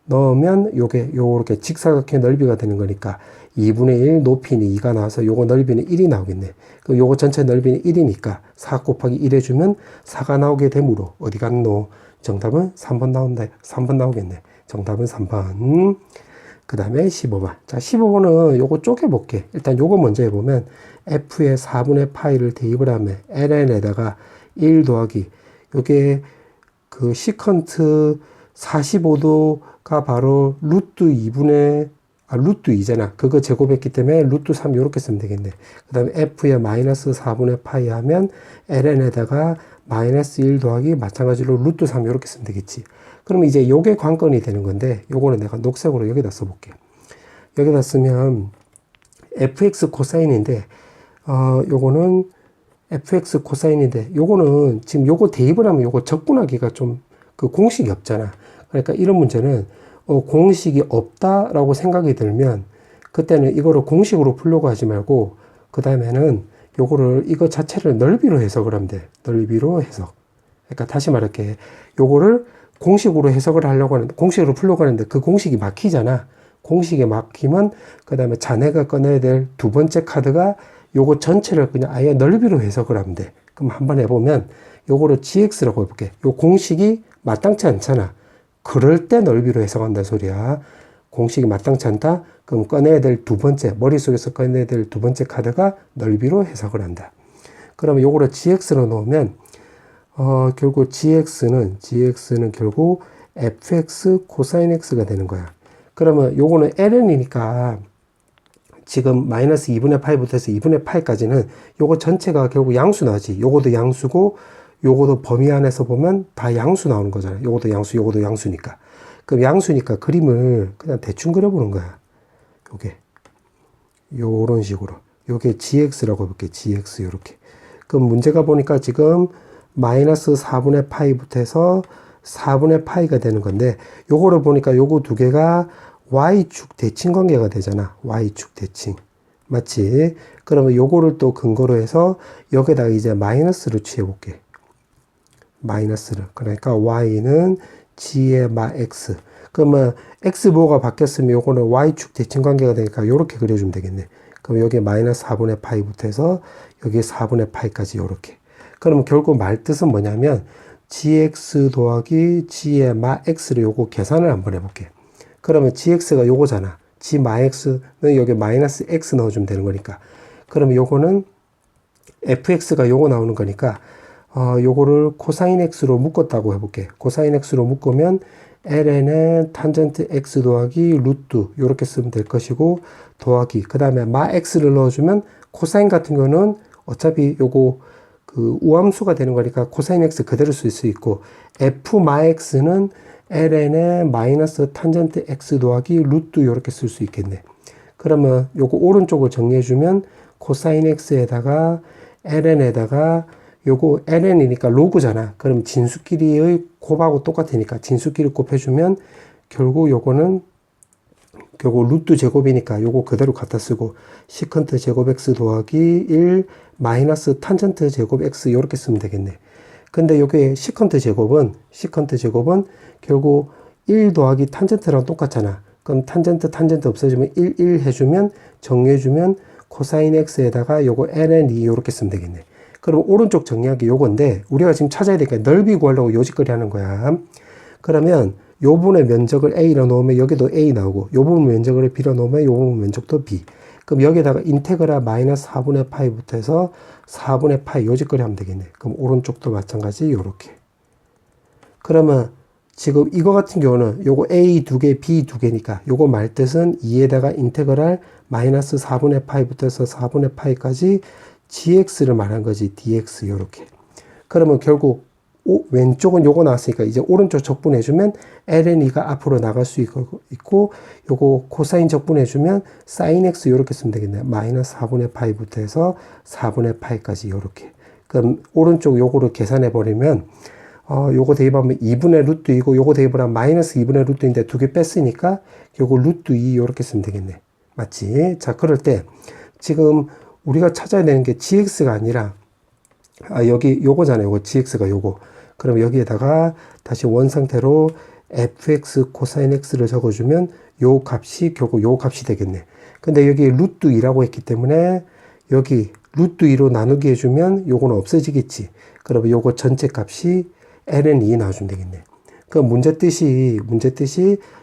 넣으면 요게 요렇게 직사각형 넓이가 되는 거니까 2분의 1 높이는 2가 나와서 요거 넓이는 1이 나오겠네. 그럼 요거 전체 넓이는 1이니까 4 곱하기 1 해주면 4가 나오게 되므로 어디 갔노? 정답은 3번 나온다. 3번 나오겠네. 정답은 3번. 그 다음에 15번. 자, 15번은 요거 쪼개볼게. 일단 요거 먼저 해보면 f의 4분의 파이를 대입을 하면 ln에다가 1 더하기 요게 그 시컨트 45도가 바로 루트 2분의 루트 2잖아. 그거 제곱했기 때문에 루트 3 이렇게 쓰면 되겠네. 그 다음에 f의 마이너스 4분의 파이 하면 ln에다가 마이너스 1 더하기 마찬가지로 루트 3 이렇게 쓰면 되겠지. 그럼 이제 요게 관건이 되는 건데 요거는 내가 녹색으로 여기다 써볼게. 여기다 쓰면 fx 코사인인데 요거는 fx 코사인인데 요거는 지금 요거 대입을 하면 요거 적분하기가 좀 그 공식이 없잖아. 그러니까 이런 문제는 공식이 없다라고 생각이 들면 그때는 이거를 공식으로 풀려고 하지 말고 그 다음에는 요거를 이거 자체를 넓이로 해석을 하면 돼. 넓이로 해석. 그러니까 다시 말할게. 요거를 공식으로 해석을 하려고 하는데 공식으로 풀려고 하는데 그 공식이 막히잖아. 공식에 막히면 그 다음에 자네가 꺼내야 될 두 번째 카드가 요거 전체를 그냥 아예 넓이로 해석을 하면 돼. 그럼 한번 해보면 요거를 gx라고 해볼게. 요 공식이 마땅치 않잖아. 그럴 때 넓이로 해석한다 소리야. 공식이 마땅치 않다? 그럼 꺼내야 될 두 번째, 머릿속에서 꺼내야 될 두 번째 카드가 넓이로 해석을 한다. 그러면 요거를 gx로 놓으면 결국 gx는 결국 fx 코사인 x가 되는 거야. 그러면 요거는 ln이니까 지금 마이너스 2분의 파이부터 해서 2분의 파이까지는 요거 전체가 결국 양수 나지. 요거도 양수고 요거도 범위 안에서 보면 다 양수 나오는 거잖아. 요거도 양수, 요거도 양수니까. 그럼 양수니까 그림을 그냥 대충 그려보는 거야. 요게. 요런 식으로. 요게 gx라고 해볼게. gx 요렇게. 그럼 문제가 보니까 지금 마이너스 4분의 파이부터 해서 4분의 파이가 되는 건데 요거를 보니까 요거 두 개가 y축 대칭 관계가 되잖아. y축 대칭. 맞지? 그러면 요거를 또 근거로 해서 여기다가 이제 마이너스를 취해볼게. 마이너스를. 그러니까 y는 g의 마 x. 그러면 x모가 바뀌었으면 요거는 y축 대칭 관계가 되니까 요렇게 그려주면 되겠네. 그럼 여기 마이너스 4분의 파이부터 해서 여기 4분의 파이까지 요렇게. 그럼 결국 말 뜻은 뭐냐면 gx 더하기 g의 마 x를 요거 계산을 한번 해볼게. 그러면 gx가 요거잖아. g 마 x는 여기 마이너스 x 넣어주면 되는 거니까. 그러면 요거는 fx가 요거 나오는 거니까 요거를 코사인 x로 묶었다고 해볼게. 코사인 x로 묶으면 ln의 탄젠트 x 더하기 루트 요렇게 쓰면 될 것이고 더하기 그 다음에 마 x를 넣어주면 코사인 같은 거는 어차피 요거 그 우함수가 되는 거니까 코사인 x 그대로 쓸 수 있고 f 마 x는 ln의 마이너스 탄젠트 x 더하기 루트 요렇게 쓸 수 있겠네. 그러면 요거 오른쪽을 정리해주면 코사인 x에다가 ln에다가 요거 ln이니까 로그잖아. 그럼 진수끼리의 곱하고 똑같으니까 진수끼리 곱해주면 결국 요거는 결국 루트 제곱이니까 요거 그대로 갖다 쓰고 시컨트 제곱 x 더하기 1 마이너스 탄젠트 제곱 x 요렇게 쓰면 되겠네. 근데 요게 시컨트 제곱은 결국 1 더하기 탄젠트랑 똑같잖아. 그럼 탄젠트 없애주면 1 해주면 정리해주면 코사인 x에다가 요거 ln2 요렇게 쓰면 되겠네. 그럼 오른쪽 정리하기 요건데 우리가 지금 찾아야 되니까 넓이 구하려고 요짓거리 하는 거야. 그러면 요 부분의 면적을 A로 놓으면 여기도 A 나오고 요 부분 면적을 B로 놓으면 요 부분 면적도 B. 그럼 여기다가 인테그랄 마이너스 4분의 파이부터 해서 4분의 파이 요짓거리 하면 되겠네. 그럼 오른쪽도 마찬가지 요렇게. 그러면 지금 이거 같은 경우는 요거 A 2개, B 2개니까 요거 말뜻은 2에다가 인테그랄 마이너스 4분의 파이부터 해서 4분의 파이까지 gx를 말한 거지. dx 요렇게. 그러면 결국 왼쪽은 요거 나왔으니까 이제 오른쪽 적분해주면 ln이가 앞으로 나갈 수 있고 요거 코사인 적분해주면 sin x 요렇게 쓰면 되겠네. 마이너스 4분의 파이부터 해서 4분의 파이까지 요렇게. 그럼 오른쪽 요거를 계산해버리면 요거 대입하면 2분의 루트 2고 요거 대입하면 마이너스 2분의 루트 2인데 두 개 뺐으니까 요거 루트 2 요렇게 쓰면 되겠네. 맞지? 자, 그럴 때 지금 우리가 찾아야 되는 게 gx가 아니라 여기 요거잖아요. 요거 gx가 요거. 그럼 여기에다가 다시 원 상태로 fx 코사인 x를 적어주면 요 값이 결국 요 값이 되겠네. 근데 여기 루트 2라고 했기 때문에 여기 루트 2로 나누기 해주면 요거는 없어지겠지. 그러면 요거 전체 값이 ln2 나와주면 되겠네. 그 문제 뜻이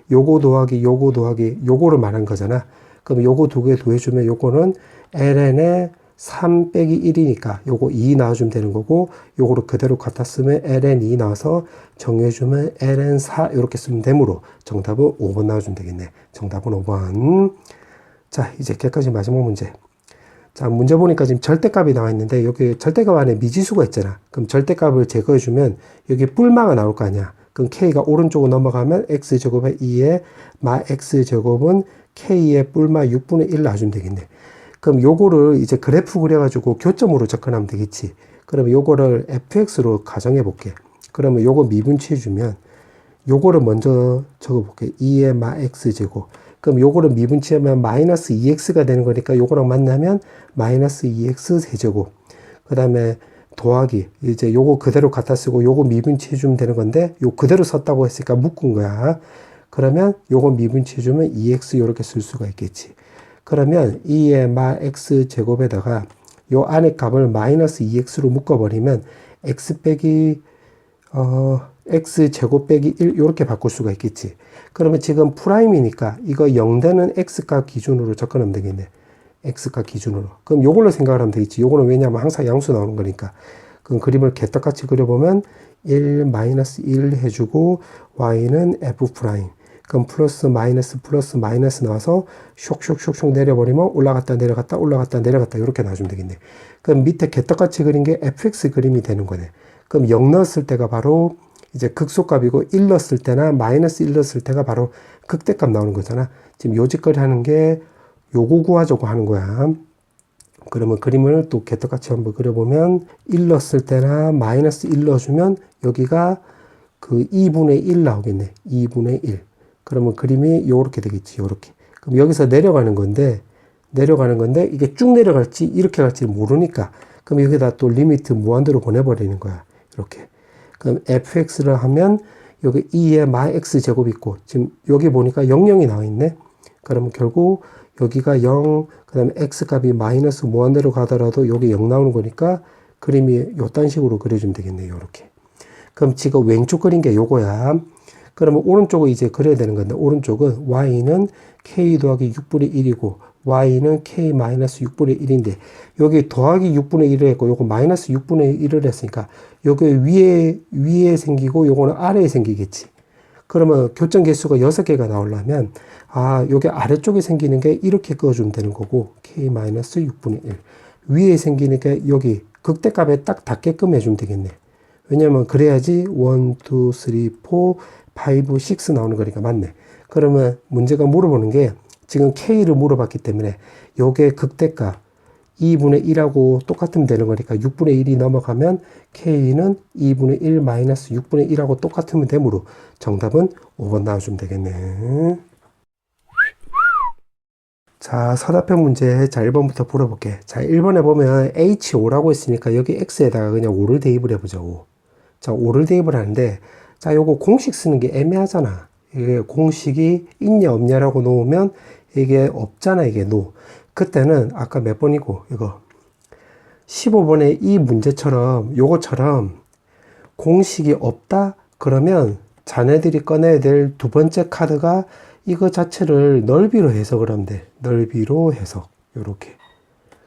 요거 더하기 요거를 말한 거잖아. 그럼 요거 두 개 더해주면 요거는 ln의 3 빼기 1이니까 요거 2 나와주면 되는 거고 요거를 그대로 갖다 쓰면 ln2 나와서 정리해주면 ln4 이렇게 쓰면 되므로 정답은 5번 나와주면 되겠네. 정답은 5번. 자, 이제 깨끗이 마지막 문제. 자, 문제 보니까 지금 절대값이 나와 있는데 여기 절대값 안에 미지수가 있잖아. 그럼 절대값을 제거해주면 여기 뿔마가 나올 거 아니야. 그럼 k가 오른쪽으로 넘어가면 x제곱에 2의 마 x제곱은 k의 뿔마 6분의 1 나와주면 되겠네. 그럼 요거를 이제 그래프 그려가지고 교점으로 접근하면 되겠지. 그러면 요거를 fx로 가정해 볼게. 그러면 요거 미분치해주면 요거를 먼저 적어볼게. 2의 마 x제곱. 그럼 요거를 미분치하면 마이너스 2x가 되는 거니까 요거랑 만나면 마이너스 2x 세제곱. 그 다음에 더하기. 이제 요거 그대로 갖다 쓰고 요거 미분치해주면 되는 건데 요 그대로 썼다고 했으니까 묶은 거야. 그러면 요거 미분치해주면 2x 요렇게 쓸 수가 있겠지. 그러면 2의 마 x 제곱에다가 요 안에 값을 마이너스 2x로 묶어버리면 x 빼기 x 제곱 빼기 1 이렇게 바꿀 수가 있겠지. 그러면 지금 프라임이니까 이거 0되는 x값 기준으로 접근하면 되겠네. x값 기준으로. 그럼 요걸로 생각을 하면 되겠지. 요거는 왜냐하면 항상 양수 나오는 거니까. 그럼 그림을 개떡같이 그려보면 1 마이너스 1 해주고 y는 f 프라임. 그럼 플러스 마이너스 나와서 쇽쇽쇽 내려버리면 올라갔다 내려갔다 이렇게 나와주면 되겠네. 그럼 밑에 개떡같이 그린 게 fx 그림이 되는 거네. 그럼 0 넣었을 때가 바로 이제 극소값이고 1 넣었을 때나 마이너스 1 넣었을 때가 바로 극대값 나오는 거잖아. 지금 요짓거리 하는 게 요거 구하자고 하는 거야. 그러면 그림을 또 개떡같이 한번 그려보면 1 넣었을 때나 마이너스 1 넣어주면 여기가 그 2분의 1 나오겠네. 2분의 1. 그러면 그림이 요렇게 되겠지. 요렇게. 그럼 여기서 내려가는 건데 이게 쭉 내려갈지 이렇게 갈지 모르니까 그럼 여기다 또 리미트 무한대로 보내버리는 거야. 이렇게. 그럼 fx를 하면 여기 2의 마 x 제곱 있고 지금 여기 보니까 00이 나와 있네. 그러면 결국 여기가 0, 그 다음에 x 값이 마이너스 무한대로 가더라도 여기 0 나오는 거니까 그림이 요딴 식으로 그려주면 되겠네요. 요렇게. 그럼 지금 왼쪽 그린 게 요거야. 그러면 오른쪽을 이제 그려야 되는 건데 오른쪽은 y는 k 더하기 6분의 1이고 y는 k 마이너스 6분의 1인데 여기 더하기 6분의 1을 했고 요거 마이너스 6분의 1을 했으니까 여기 위에 생기고 요거는 아래에 생기겠지. 그러면 교점 개수가 6개가 나오려면 여기 아래쪽에 생기는 게 이렇게 그어주면 되는 거고 k 마이너스 6분의 1 위에 생기는 게 여기 극대값에 딱 닿게끔 해주면 되겠네. 왜냐면 그래야지 1, 2, 3, 4, 5, 6 나오는 거니까 맞네. 그러면 문제가 물어보는 게 지금 K를 물어봤기 때문에 요게 극대값 2분의 1하고 똑같으면 되는 거니까 6분의 1이 넘어가면 K는 2분의 1 마이너스 6분의 1하고 똑같으면 되므로 정답은 5번 나와주면 되겠네. 자, 서답형 문제. 자, 1번부터 풀어볼게. 자, 1번에 보면 H5라고 했으니까 여기 X에다가 그냥 5를 대입을 해보자, 5. 자, 5를 대입을 하는데, 자, 요거 공식 쓰는 게 애매하잖아. 이게 공식이 있냐, 없냐라고 놓으면 이게 없잖아, 이게 노. 그때는 아까 몇 번이고, 이거. 15번의 이 문제처럼, 요거처럼 공식이 없다? 그러면 자네들이 꺼내야 될 두 번째 카드가 이거 자체를 넓이로 해석을 하면 돼. 넓이로 해석. 요렇게.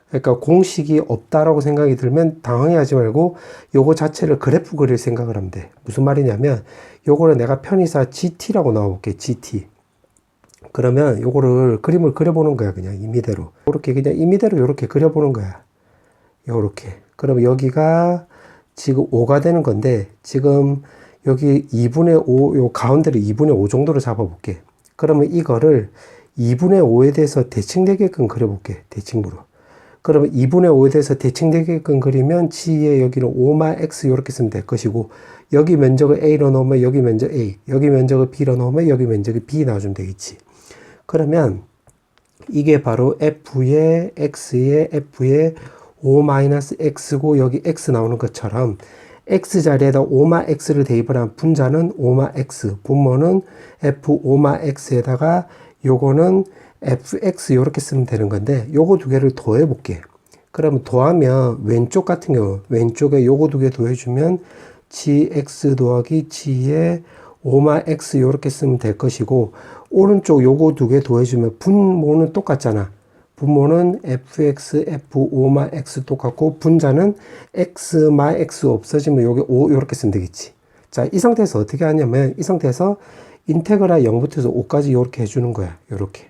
그러니까 공식이 없다라고 생각이 들면 당황해하지 말고 요거 자체를 그래프 그릴 생각을 하면 돼. 무슨 말이냐면 요거를 내가 편의사 GT라고 넣어볼게. GT. 그러면 요거를 그림을 그려보는 거야. 그냥 임의대로. 요렇게 그냥 임의대로 요렇게 그려보는 거야. 요렇게. 그럼 여기가 지금 5가 되는 건데 지금 여기 2분의 5, 요 가운데를 2분의 5 정도로 잡아볼게. 그러면 이거를 2분의 5에 대해서 대칭되게끔 그려볼게. 대칭으로. 그러면 2분의 5에 대해서 대칭되게끔 그리면 G에 여기는 5마 X 이렇게 쓰면 될 것이고 여기 면적을 A로 넣으면 여기 면적 A, 여기 면적을 B로 넣으면 여기 면적이 B 나와주면 되겠지. 그러면 이게 바로 F의 X의 F의 5-X고 여기 X 나오는 것처럼 X 자리에다 5마 X를 대입을 한 분자는 5마 X, 분모는 F 5마 X에다가 요거는 fx 이렇게 쓰면 되는 건데 요거 두 개를 더해 볼게. 그러면 더하면 왼쪽 같은 경우 왼쪽에 요거 두 개 더해주면 gx 더하기 g의 5마 x 이렇게 쓰면 될 것이고 오른쪽 요거 두 개 더해주면 분모는 똑같잖아. 분모는 fx, f5마 x 똑같고 분자는 x마 x 없어지면 요게 5 이렇게 쓰면 되겠지. 자, 이 상태에서 어떻게 하냐면 이 상태에서 인테그랄 0부터 해서 5까지 이렇게 해주는 거야. 요렇게.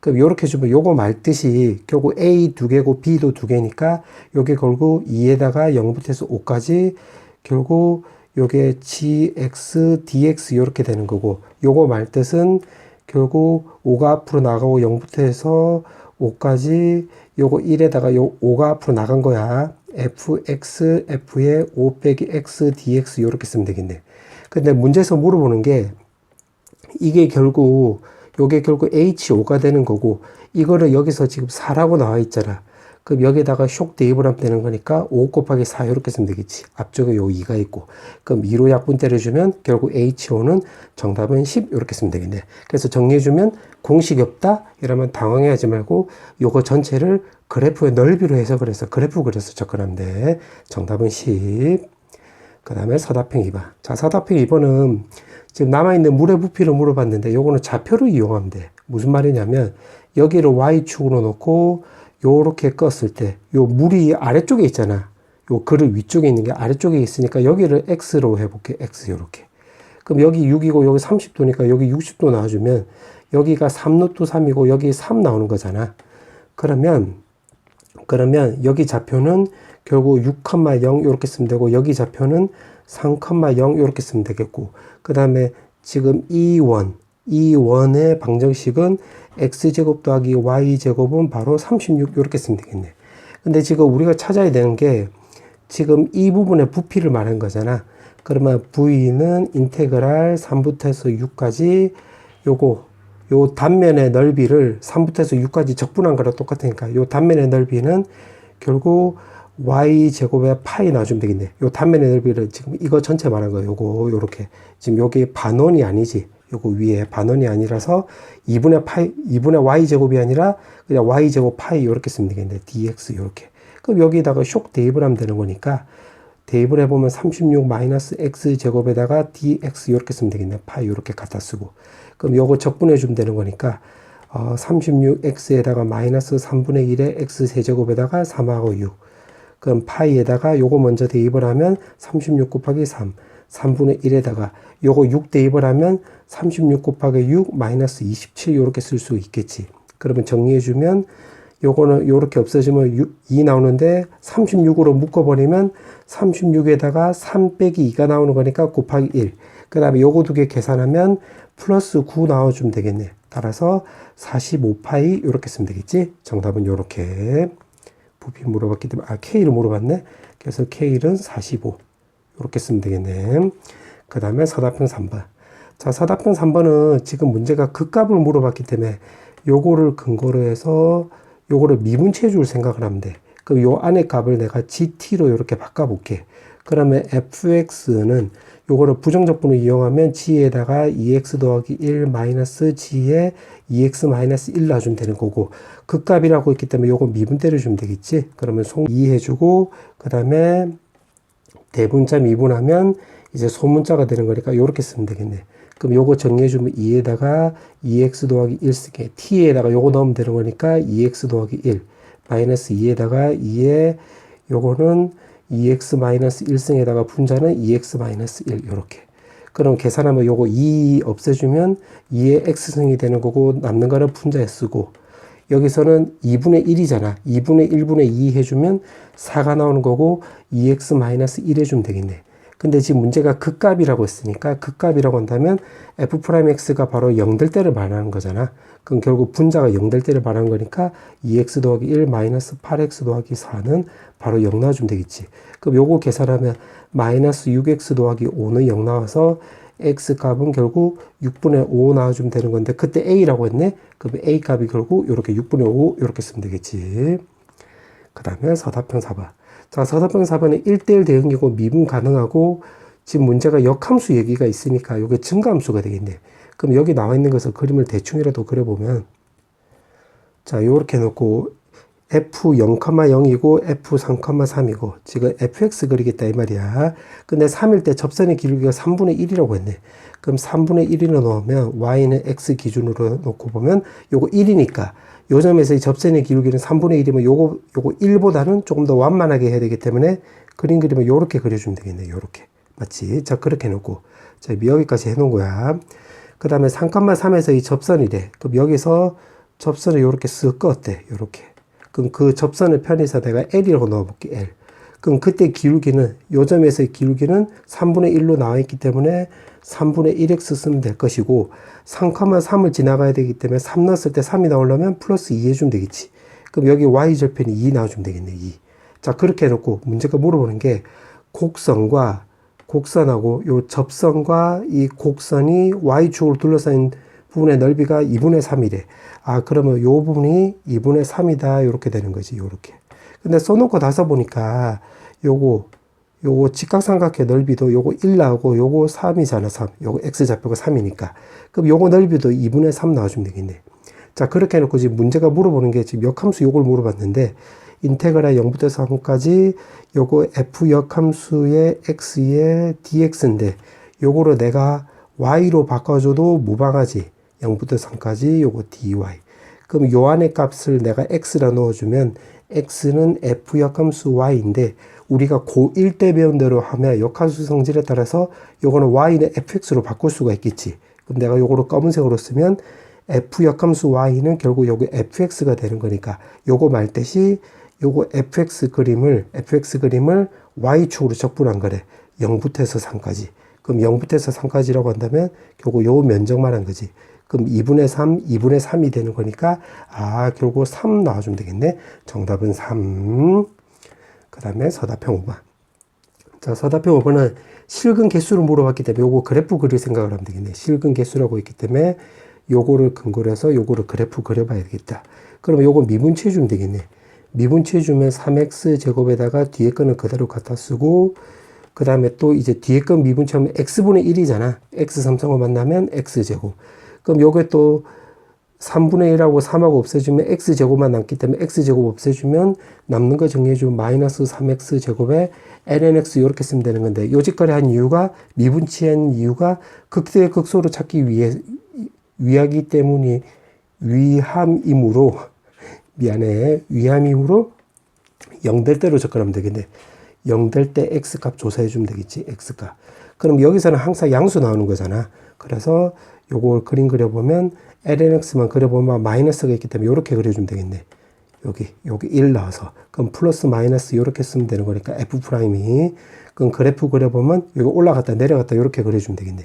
그럼 요렇게 해주면 요거 말뜻이 결국 A 두 개고 B도 두 개니까 요게 결국 2에다가 0부터 해서 5까지 결국 요게 GX, DX 요렇게 되는 거고 요거 말뜻은 결국 5가 앞으로 나가고 0부터 해서 5까지 요거 1에다가 요 5가 앞으로 나간 거야. FX, F의 5 빼기 X, DX 요렇게 쓰면 되겠네. 근데 문제에서 물어보는 게 이게 결국 요게 결국 H5가 되는 거고 이거를 여기서 지금 4라고 나와 있잖아. 그럼 여기에다가 쇽 대입을 하면 되는 거니까 5 곱하기 4 이렇게 쓰면 되겠지. 앞쪽에 요 2가 있고 그럼 2로 약분 때려주면 결국 H5는 정답은 10 이렇게 쓰면 되겠네. 그래서 정리해주면 공식이 없다 이러면 당황해하지 말고 요거 전체를 그래프의 넓이로 해석을 해서 그래프 그려서 접근하면 돼. 정답은 10. 그 다음에 서답형 2번. 자, 서답형 2번은 지금 남아있는 물의 부피를 물어봤는데 요거는 좌표를 이용하면 돼. 무슨 말이냐면 여기를 Y축으로 놓고 요렇게 껐을 때 요 물이 아래쪽에 있잖아. 요 그릇 위쪽에 있는 게 아래쪽에 있으니까 여기를 X로 해볼게. X 요렇게. 그럼 여기 6이고 여기 30도니까 여기 60도 나와주면 여기가 3루트 3이고 여기 3 나오는 거잖아. 그러면 여기 좌표는 결국 6,0 이렇게 쓰면 되고 여기 좌표는 3,0 이렇게 쓰면 되겠고 그 다음에 지금 이 원의 방정식은 x제곱 더하기 y제곱은 바로 36 이렇게 쓰면 되겠네. 근데 지금 우리가 찾아야 되는 게 지금 이 부분의 부피를 말한 거잖아. 그러면 v는 인테그랄 3부터 해서 6까지 요 단면의 넓이를 3부터 해서 6까지 적분한 거랑 똑같으니까 요 단면의 넓이는 결국 y제곱에 파이 나와주면 되겠네. 요 단면의 넓이를 지금 이거 전체 말한 거예요. 요거 요렇게 지금 여기 반원이 아니지. 요거 위에 반원이 아니라서 2분의 y제곱이 아니라 그냥 y제곱 파이 요렇게 쓰면 되겠네. dx 요렇게. 그럼 여기다가 쇽 대입을 하면 되는 거니까 대입을 해보면 36 마이너스 x제곱에다가 dx 요렇게 쓰면 되겠네. 파이 요렇게 갖다 쓰고 그럼 요거 적분해 주면 되는 거니까 36x에다가 마이너스 3분의 1의 x 세제곱에다가 3하고 6 그럼 파이에다가 요거 먼저 대입을 하면 36 곱하기 3 3분의 1에다가 요거 6 대입을 하면 36 곱하기 6 마이너스 27 요렇게 쓸 수 있겠지. 그러면 정리해주면 요거는 요렇게 없어지면 2 나오는데 36으로 묶어버리면 36에다가 3 빼기 2가 나오는 거니까 곱하기 1. 그 다음에 요거 두 개 계산하면 플러스 9 나와주면 되겠네. 따라서 45파이 요렇게 쓰면 되겠지. 정답은 요렇게 부피 물어봤기 때문에, K를 물어봤네. 그래서 K는 45. 이렇게 쓰면 되겠네. 그 다음에 서답형 3번. 자, 서답형 3번은 지금 문제가 극값을 물어봤기 때문에 요거를 근거로 해서 요거를 미분치해 줄 생각을 하면 돼. 그럼 요 안에 값을 내가 GT로 이렇게 바꿔볼게. 그러면 fx는 요거를 부정적분을 이용하면 g에다가 2x 더하기 1 마이너스 g에 2x 마이너스 1 놔주면 되는 거고, 극값이라고 했기 때문에 요거 미분 때려주면 되겠지. 그러면 송 2 해주고, 그 다음에 대분자 미분하면 이제 소문자가 되는 거니까 요렇게 쓰면 되겠네. 그럼 요거 정리해주면 2에다가 2x 더하기 1 쓰게, t에다가 요거 넣으면 되는 거니까 2x 더하기 1 마이너스 2에다가 2에 요거는 2x 마이너스 1승에다가 분자는 2x 마이너스 1 요렇게. 그럼 계산하면 요거 2 없애주면 2의 x승이 되는 거고, 남는 거는 분자에 쓰고, 여기서는 2분의 1이잖아. 2분의 1분의 2 해주면 4가 나오는 거고 2x 마이너스 1 해주면 되겠네. 근데 지금 문제가 극값이라고 했으니까, 극값이라고 한다면 f'x가 바로 0 될 때를 말하는 거잖아. 그럼 결국 분자가 0 될 때를 말하는 거니까 2x 더하기 1 마이너스 8x 더하기 4는 바로 0 나와주면 되겠지. 그럼 요거 계산하면 마이너스 6x 더하기 5는 0 나와서 x 값은 결국 6분의 5 나와주면 되는 건데, 그때 a라고 했네. 그럼 a 값이 결국 요렇게 6분의 5 요렇게 쓰면 되겠지. 그 다음에 서답형 4번. 자, 서답형 4번은 1대1 대응이고 미분 가능하고, 지금 문제가 역함수 얘기가 있으니까 요게 증가함수가 되겠네. 그럼 여기 나와 있는 것을 그림을 대충이라도 그려보면, 자, 요렇게 놓고 f0,0이고 f3,3이고 지금 fx 그리겠다 이 말이야. 근데 3일 때 접선의 기울기가 3분의 1이라고 했네. 그럼 3분의 1이라 넣으면 y는 x 기준으로 놓고 보면 요거 1이니까 요 점에서 이 접선의 기울기는 3분의 1이면 요거 1보다는 조금 더 완만하게 해야 되기 때문에 그림 그리면 요렇게 그려주면 되겠네. 요렇게. 맞지? 자, 그렇게 놓고. 자, 여기까지 해놓은 거야. 그 다음에 3,3에서 이 접선이래. 그럼 여기서 접선을 요렇게 쓱 껐대. 요렇게. 그럼 그 접선을 편의해서 내가 L이라고 넣어볼게, L. 그럼 그때 기울기는, 요 점에서의 기울기는 3분의 1로 나와 있기 때문에 3분의 1x 쓰면 될 것이고, 3,3을 지나가야 되기 때문에 3 넣었을 때 3이 나오려면 플러스 2 해주면 되겠지. 그럼 여기 y절편이 2 나와주면 되겠네, 2. 자, 그렇게 해놓고 문제가 물어보는 게 곡선하고 요 접선과 이 곡선이 y축으로 둘러싸인 부분의 넓이가 2분의 3이래. 아, 그러면 요 부분이 2분의 3이다. 요렇게 되는 거지. 요렇게. 근데 써놓고 나서 보니까 요거 직각삼각형 넓이도 요거 1 나오고 요거 3이잖아. 3. 요거 x좌표가 3이니까. 그럼 요거 넓이도 2분의 3 나와주면 되겠네. 자, 그렇게 해놓고 지금 문제가 물어보는 게 지금 역함수 요걸 물어봤는데, 인테그랄 0부터 3까지 요거 f 역함수의 x의 dx인데, 요거를 내가 y로 바꿔줘도 무방하지. 0부터 3까지 요거 dy. 그럼 요 안에 값을 내가 x라 넣어주면 x는 f 역함수 y인데, 우리가 고1 때 배운 대로 하면 역함수 성질에 따라서 요거는 y는 fx로 바꿀 수가 있겠지. 그럼 내가 요거를 검은색으로 쓰면 f 역함수 y는 결국 요거 fx가 되는 거니까, 요거 말듯이 요거 fx 그림을 y축으로 적분한 거래. 0부터 해서 3까지. 그럼 0부터 해서 3까지라고 한다면 결국 요 면적만 한 거지. 그럼 2분의 3, 2분의 3이 되는 거니까, 아, 결국 3 나와주면 되겠네. 정답은 3. 그 다음에 서답형 5번. 자, 서답형 5번은 실근 개수를 물어봤기 때문에 요거 그래프 그릴 생각을 하면 되겠네. 실근 개수라고 했기 때문에 요거를 근거로 해서 요거를 그래프 그려봐야 되겠다. 그러면 요거 미분치해 주면 되겠네. 미분치해 주면 3x 제곱에다가 뒤에 거는 그대로 갖다 쓰고, 그 다음에 또 이제 뒤에 건 미분치하면 x분의 1이잖아. x 삼성을 만나면 x제곱. 그럼 요게 또 3분의 1하고 3하고 없애주면 x제곱만 남기 때문에 x제곱 없애주면 남는 거 정리해주면 마이너스 3x 제곱에 lnx 이렇게 쓰면 되는 건데, 요짓거리 한 이유가, 미분치한 이유가 극대의 극소를 찾기 위하기 때문이 위함이므로 0 될 때로 접근하면 되겠네. 0 될 때 x값 조사해주면 되겠지, x값. 그럼 여기서는 항상 양수 나오는 거잖아. 그래서 요걸 그림 그려보면 lnx만 그려보면 마이너스가 있기 때문에 요렇게 그려주면 되겠네. 여기 1 나와서. 그럼 플러스 마이너스 요렇게 쓰면 되는 거니까 f'이. 그럼 그래프 그려보면 여기 올라갔다 내려갔다 요렇게 그려주면 되겠네.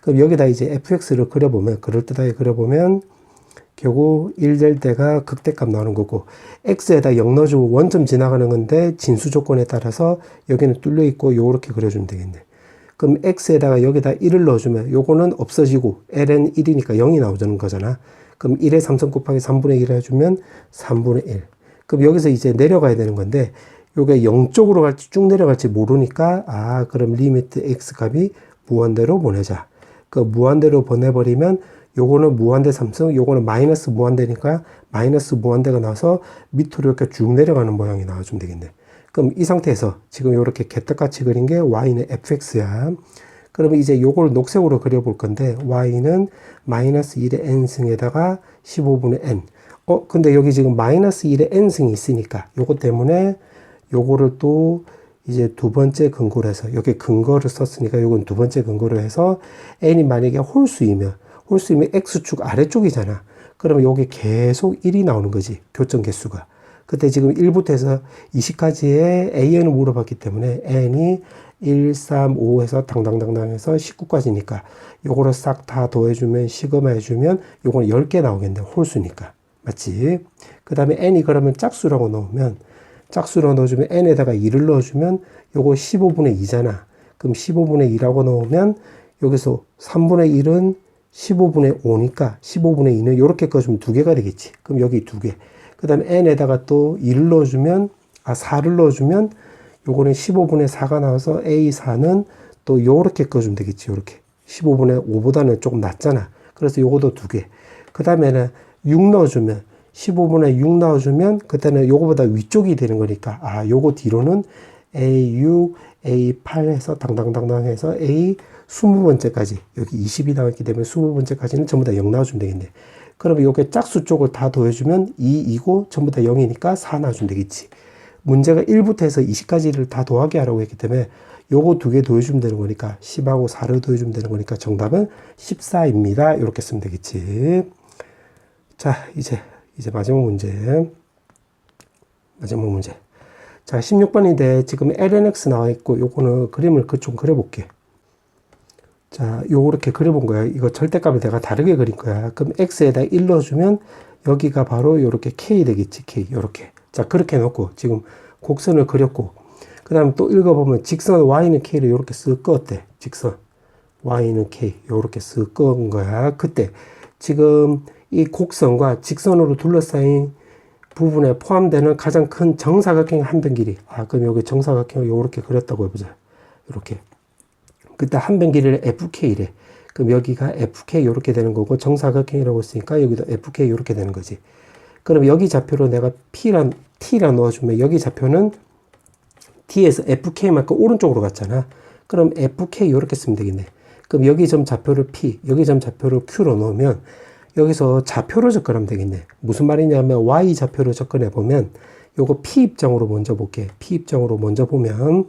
그럼 여기다 이제 fx를 그려보면, 그럴듯하게 그려보면 결국 1 될 때가 극대값 나오는 거고, x에다 0 넣어주고 원점 지나가는 건데 진수 조건에 따라서 여기는 뚫려 있고 요렇게 그려주면 되겠네. 그럼 x에다가 여기다 1을 넣어주면 요거는 없어지고 ln 1이니까 0이 나오는 거잖아. 그럼 1의 3승 곱하기 3분의 1 해주면 3분의 1. 그럼 여기서 이제 내려가야 되는 건데 요게 0쪽으로 갈지 쭉 내려갈지 모르니까 그럼 리미트 x 값이 무한대로 보내자. 그 무한대로 보내버리면 요거는 무한대 3승, 요거는 마이너스 무한대니까 마이너스 무한대가 나와서 밑으로 이렇게 쭉 내려가는 모양이 나와주면 되겠네. 그럼 이 상태에서 지금 이렇게 개떡같이 그린 게 y는 fx야. 그러면 이제 요걸 녹색으로 그려볼 건데 y는 마이너스 1의 n승에다가 15분의 n. 근데 여기 지금 마이너스 1의 n승이 있으니까 요것 때문에 요거를 또 이제 두 번째 근거로 해서 여기 근거를 썼으니까 요건 두 번째 근거로 해서 n이 만약에 홀수이면 x축 아래쪽이잖아. 그러면 여기 계속 1이 나오는 거지. 교점 개수가. 그때 지금 1부터 해서 20까지의 an을 물어봤기 때문에 n이 1, 3, 5 해서 당당당당 해서 19까지니까 요거를 싹 다 더해주면 시그마 해주면 요거는 10개 나오겠네. 홀수니까. 맞지? 그 다음에 n이 그러면 짝수라고 넣어주면 n에다가 2를 넣어주면 요거 15분의 2잖아. 그럼 15분의 2라고 넣으면 여기서 3분의 1은 15분의 5니까 15분의 2는 요렇게 꺼주면 2개가 되겠지. 그럼 여기 2개. 그 다음에 n에다가 또 2를 넣어주면 4를 넣어주면 요거는 15분의 4가 나와서 a4는 또 요렇게 꺼주면 되겠지. 요렇게 15분의 5보다는 조금 낮잖아. 그래서 요것도 2개. 그 다음에는 6 넣어주면 15분의 6 넣어주면 그때는 요거보다 위쪽이 되는 거니까 요거 뒤로는 A6, A8 해서 당당당당 해서 A 20번째까지 여기 20이 나왔기 때문에 20번째까지는 전부 다 0 나와주면 되겠네. 그러면 요게 짝수 쪽을 다 더해주면 2이고 전부 다 0이니까 4 나와주면 되겠지. 문제가 1부터 해서 20까지를 다 더하게 하라고 했기 때문에 요거 2개 더해주면 되는 거니까 10하고 4를 더해주면 되는 거니까 정답은 14입니다. 이렇게 쓰면 되겠지. 자, 이제 마지막 문제. 자, 16번인데 지금 lnx 나와 있고 요거는 그림을 좀 그려볼게. 자, 요렇게 그려본 거야. 이거 절대값을 내가 다르게 그린 거야. 그럼 x에다 1 넣어주면 여기가 바로 요렇게 k 되겠지. k 요렇게. 자, 그렇게 해놓고 지금 곡선을 그렸고 그 다음에 또 읽어보면 직선 y는 k를 요렇게 쓱 그었대. 직선 y는 k 요렇게 쓱 그은 거야. 그때 지금 이 곡선과 직선으로 둘러싸인 부분에 포함되는 가장 큰 정사각형의 한 변 길이. 그럼 여기 정사각형을 요렇게 그렸다고 해보자. 요렇게. 그때 한 변 길이를 fk래. 그럼 여기가 fk 요렇게 되는 거고 정사각형이라고 했으니까 여기도 fk 요렇게 되는 거지. 그럼 여기 좌표로 내가 t라 넣어주면 여기 좌표는 t에서 fk만큼 오른쪽으로 갔잖아. 그럼 fk 요렇게 쓰면 되겠네. 그럼 여기 점 좌표를 p, 여기 점 좌표를 q로 넣으면 여기서 좌표로 접근하면 되겠네. 무슨 말이냐면 y 좌표로 접근해 보면 요거 p 입장으로 먼저 볼게. p 입장으로 먼저 보면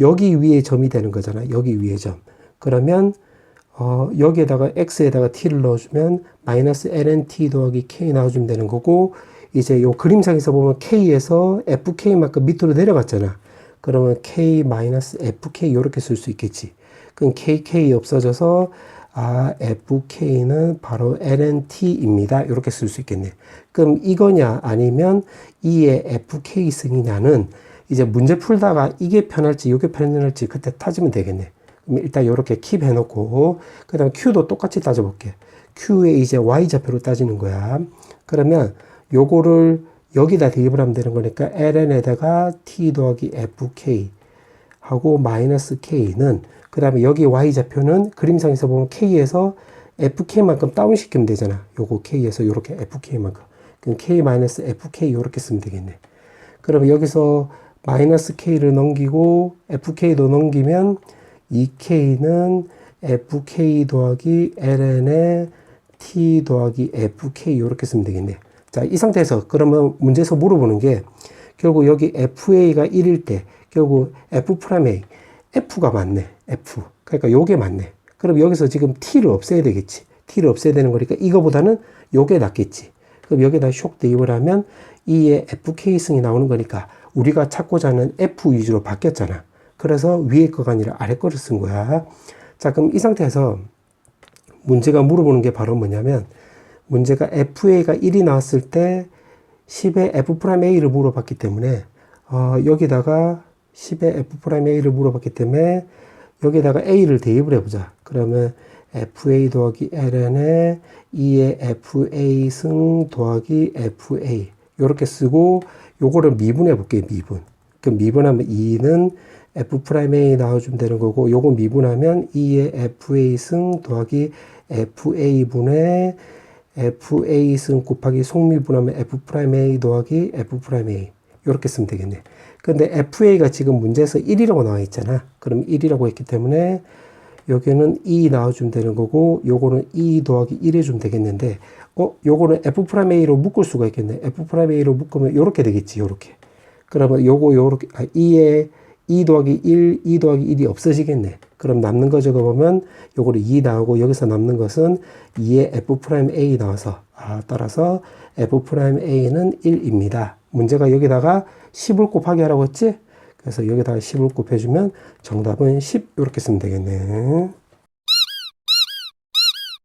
여기 위에 점이 되는 거잖아. 여기 위에 점. 그러면 여기에다가 x에다가 t를 넣어주면 마이너스 ln_t 더하기 k 나와주면 되는 거고 이제 요 그림상에서 보면 k에서 fk만큼 밑으로 내려갔잖아. 그러면 k-fk 이렇게 쓸 수 있겠지. 그럼 kk 없어져서 fk는 바로 ln_t입니다. 이렇게 쓸 수 있겠네. 그럼 이거냐 아니면 2의 fk 승이냐는 이제 문제 풀다가 이게 편할지 이게 편할지 그때 따지면 되겠네. 그럼 일단 이렇게 킵 해놓고 그 다음 q도 똑같이 따져볼게. q의 이제 y좌표로 따지는 거야. 그러면 요거를 여기다 대입을 하면 되는 거니까 ln에다가 t 더하기 fk 하고 마이너스 k는 그 다음에 여기 y좌표는 그림상에서 보면 k에서 fk만큼 다운시키면 되잖아. 요거 k에서 요렇게 fk만큼. 그럼 k-fk 요렇게 쓰면 되겠네. 그러면 여기서 마이너스 k를 넘기고 fk도 넘기면 2k는 fk 더하기 ln의 t 더하기 fk 요렇게 쓰면 되겠네. 자, 이 상태에서 그러면 문제에서 물어보는 게 결국 여기 fa가 1일 때 결국 f'A f가 맞네. f. 그러니까 요게 맞네. 그럼 여기서 지금 t를 없애야 되겠지. t를 없애야 되는 거니까 이거보다는 요게 낫겠지. 그럼 여기다 쇽 대입을 하면 2의 fk승이 나오는 거니까 우리가 찾고자 하는 f 위주로 바뀌었잖아. 그래서 위에 거가 아니라 아래 거를 쓴 거야. 자, 그럼 이 상태에서 문제가 물어보는 게 바로 뭐냐면 문제가 FA가 1이 나왔을 때 10의 F'A를 물어봤기 때문에 여기다가 10의 F'A를 물어봤기 때문에 여기다가 A를 대입을 해보자. 그러면 FA 더하기 LN에 2의 FA 승 더하기 FA 요렇게 쓰고 요거를 미분해 볼게요. 미분. 그럼 미분하면 2는 F'A 나와주면 되는 거고 요거 미분하면 2의 FA 승 더하기 FA분의 FA 승 곱하기 속미분하면 F'A 더하기 F'A 요렇게 쓰면 되겠네. 근데 FA가 지금 문제에서 1이라고 나와 있잖아. 그럼 1이라고 했기 때문에 여기는 2 나와주면 되는 거고 요거는 2 더하기 1 해주면 되겠는데 요거는 F'A로 묶을 수가 있겠네. F'A로 묶으면 요렇게 되겠지. 요렇게. 그러면 요렇게 2에 2 더하기 1, 2 더하기 1이 없어지겠네. 그럼 남는 거 적어보면 요거를 2 나오고 여기서 남는 것은 2의 F'A 나와서 따라서 F'A는 1입니다. 문제가 여기다가 10을 곱하기 하라고 했지? 그래서 여기다가 10을 곱해주면 정답은 10 이렇게 쓰면 되겠네.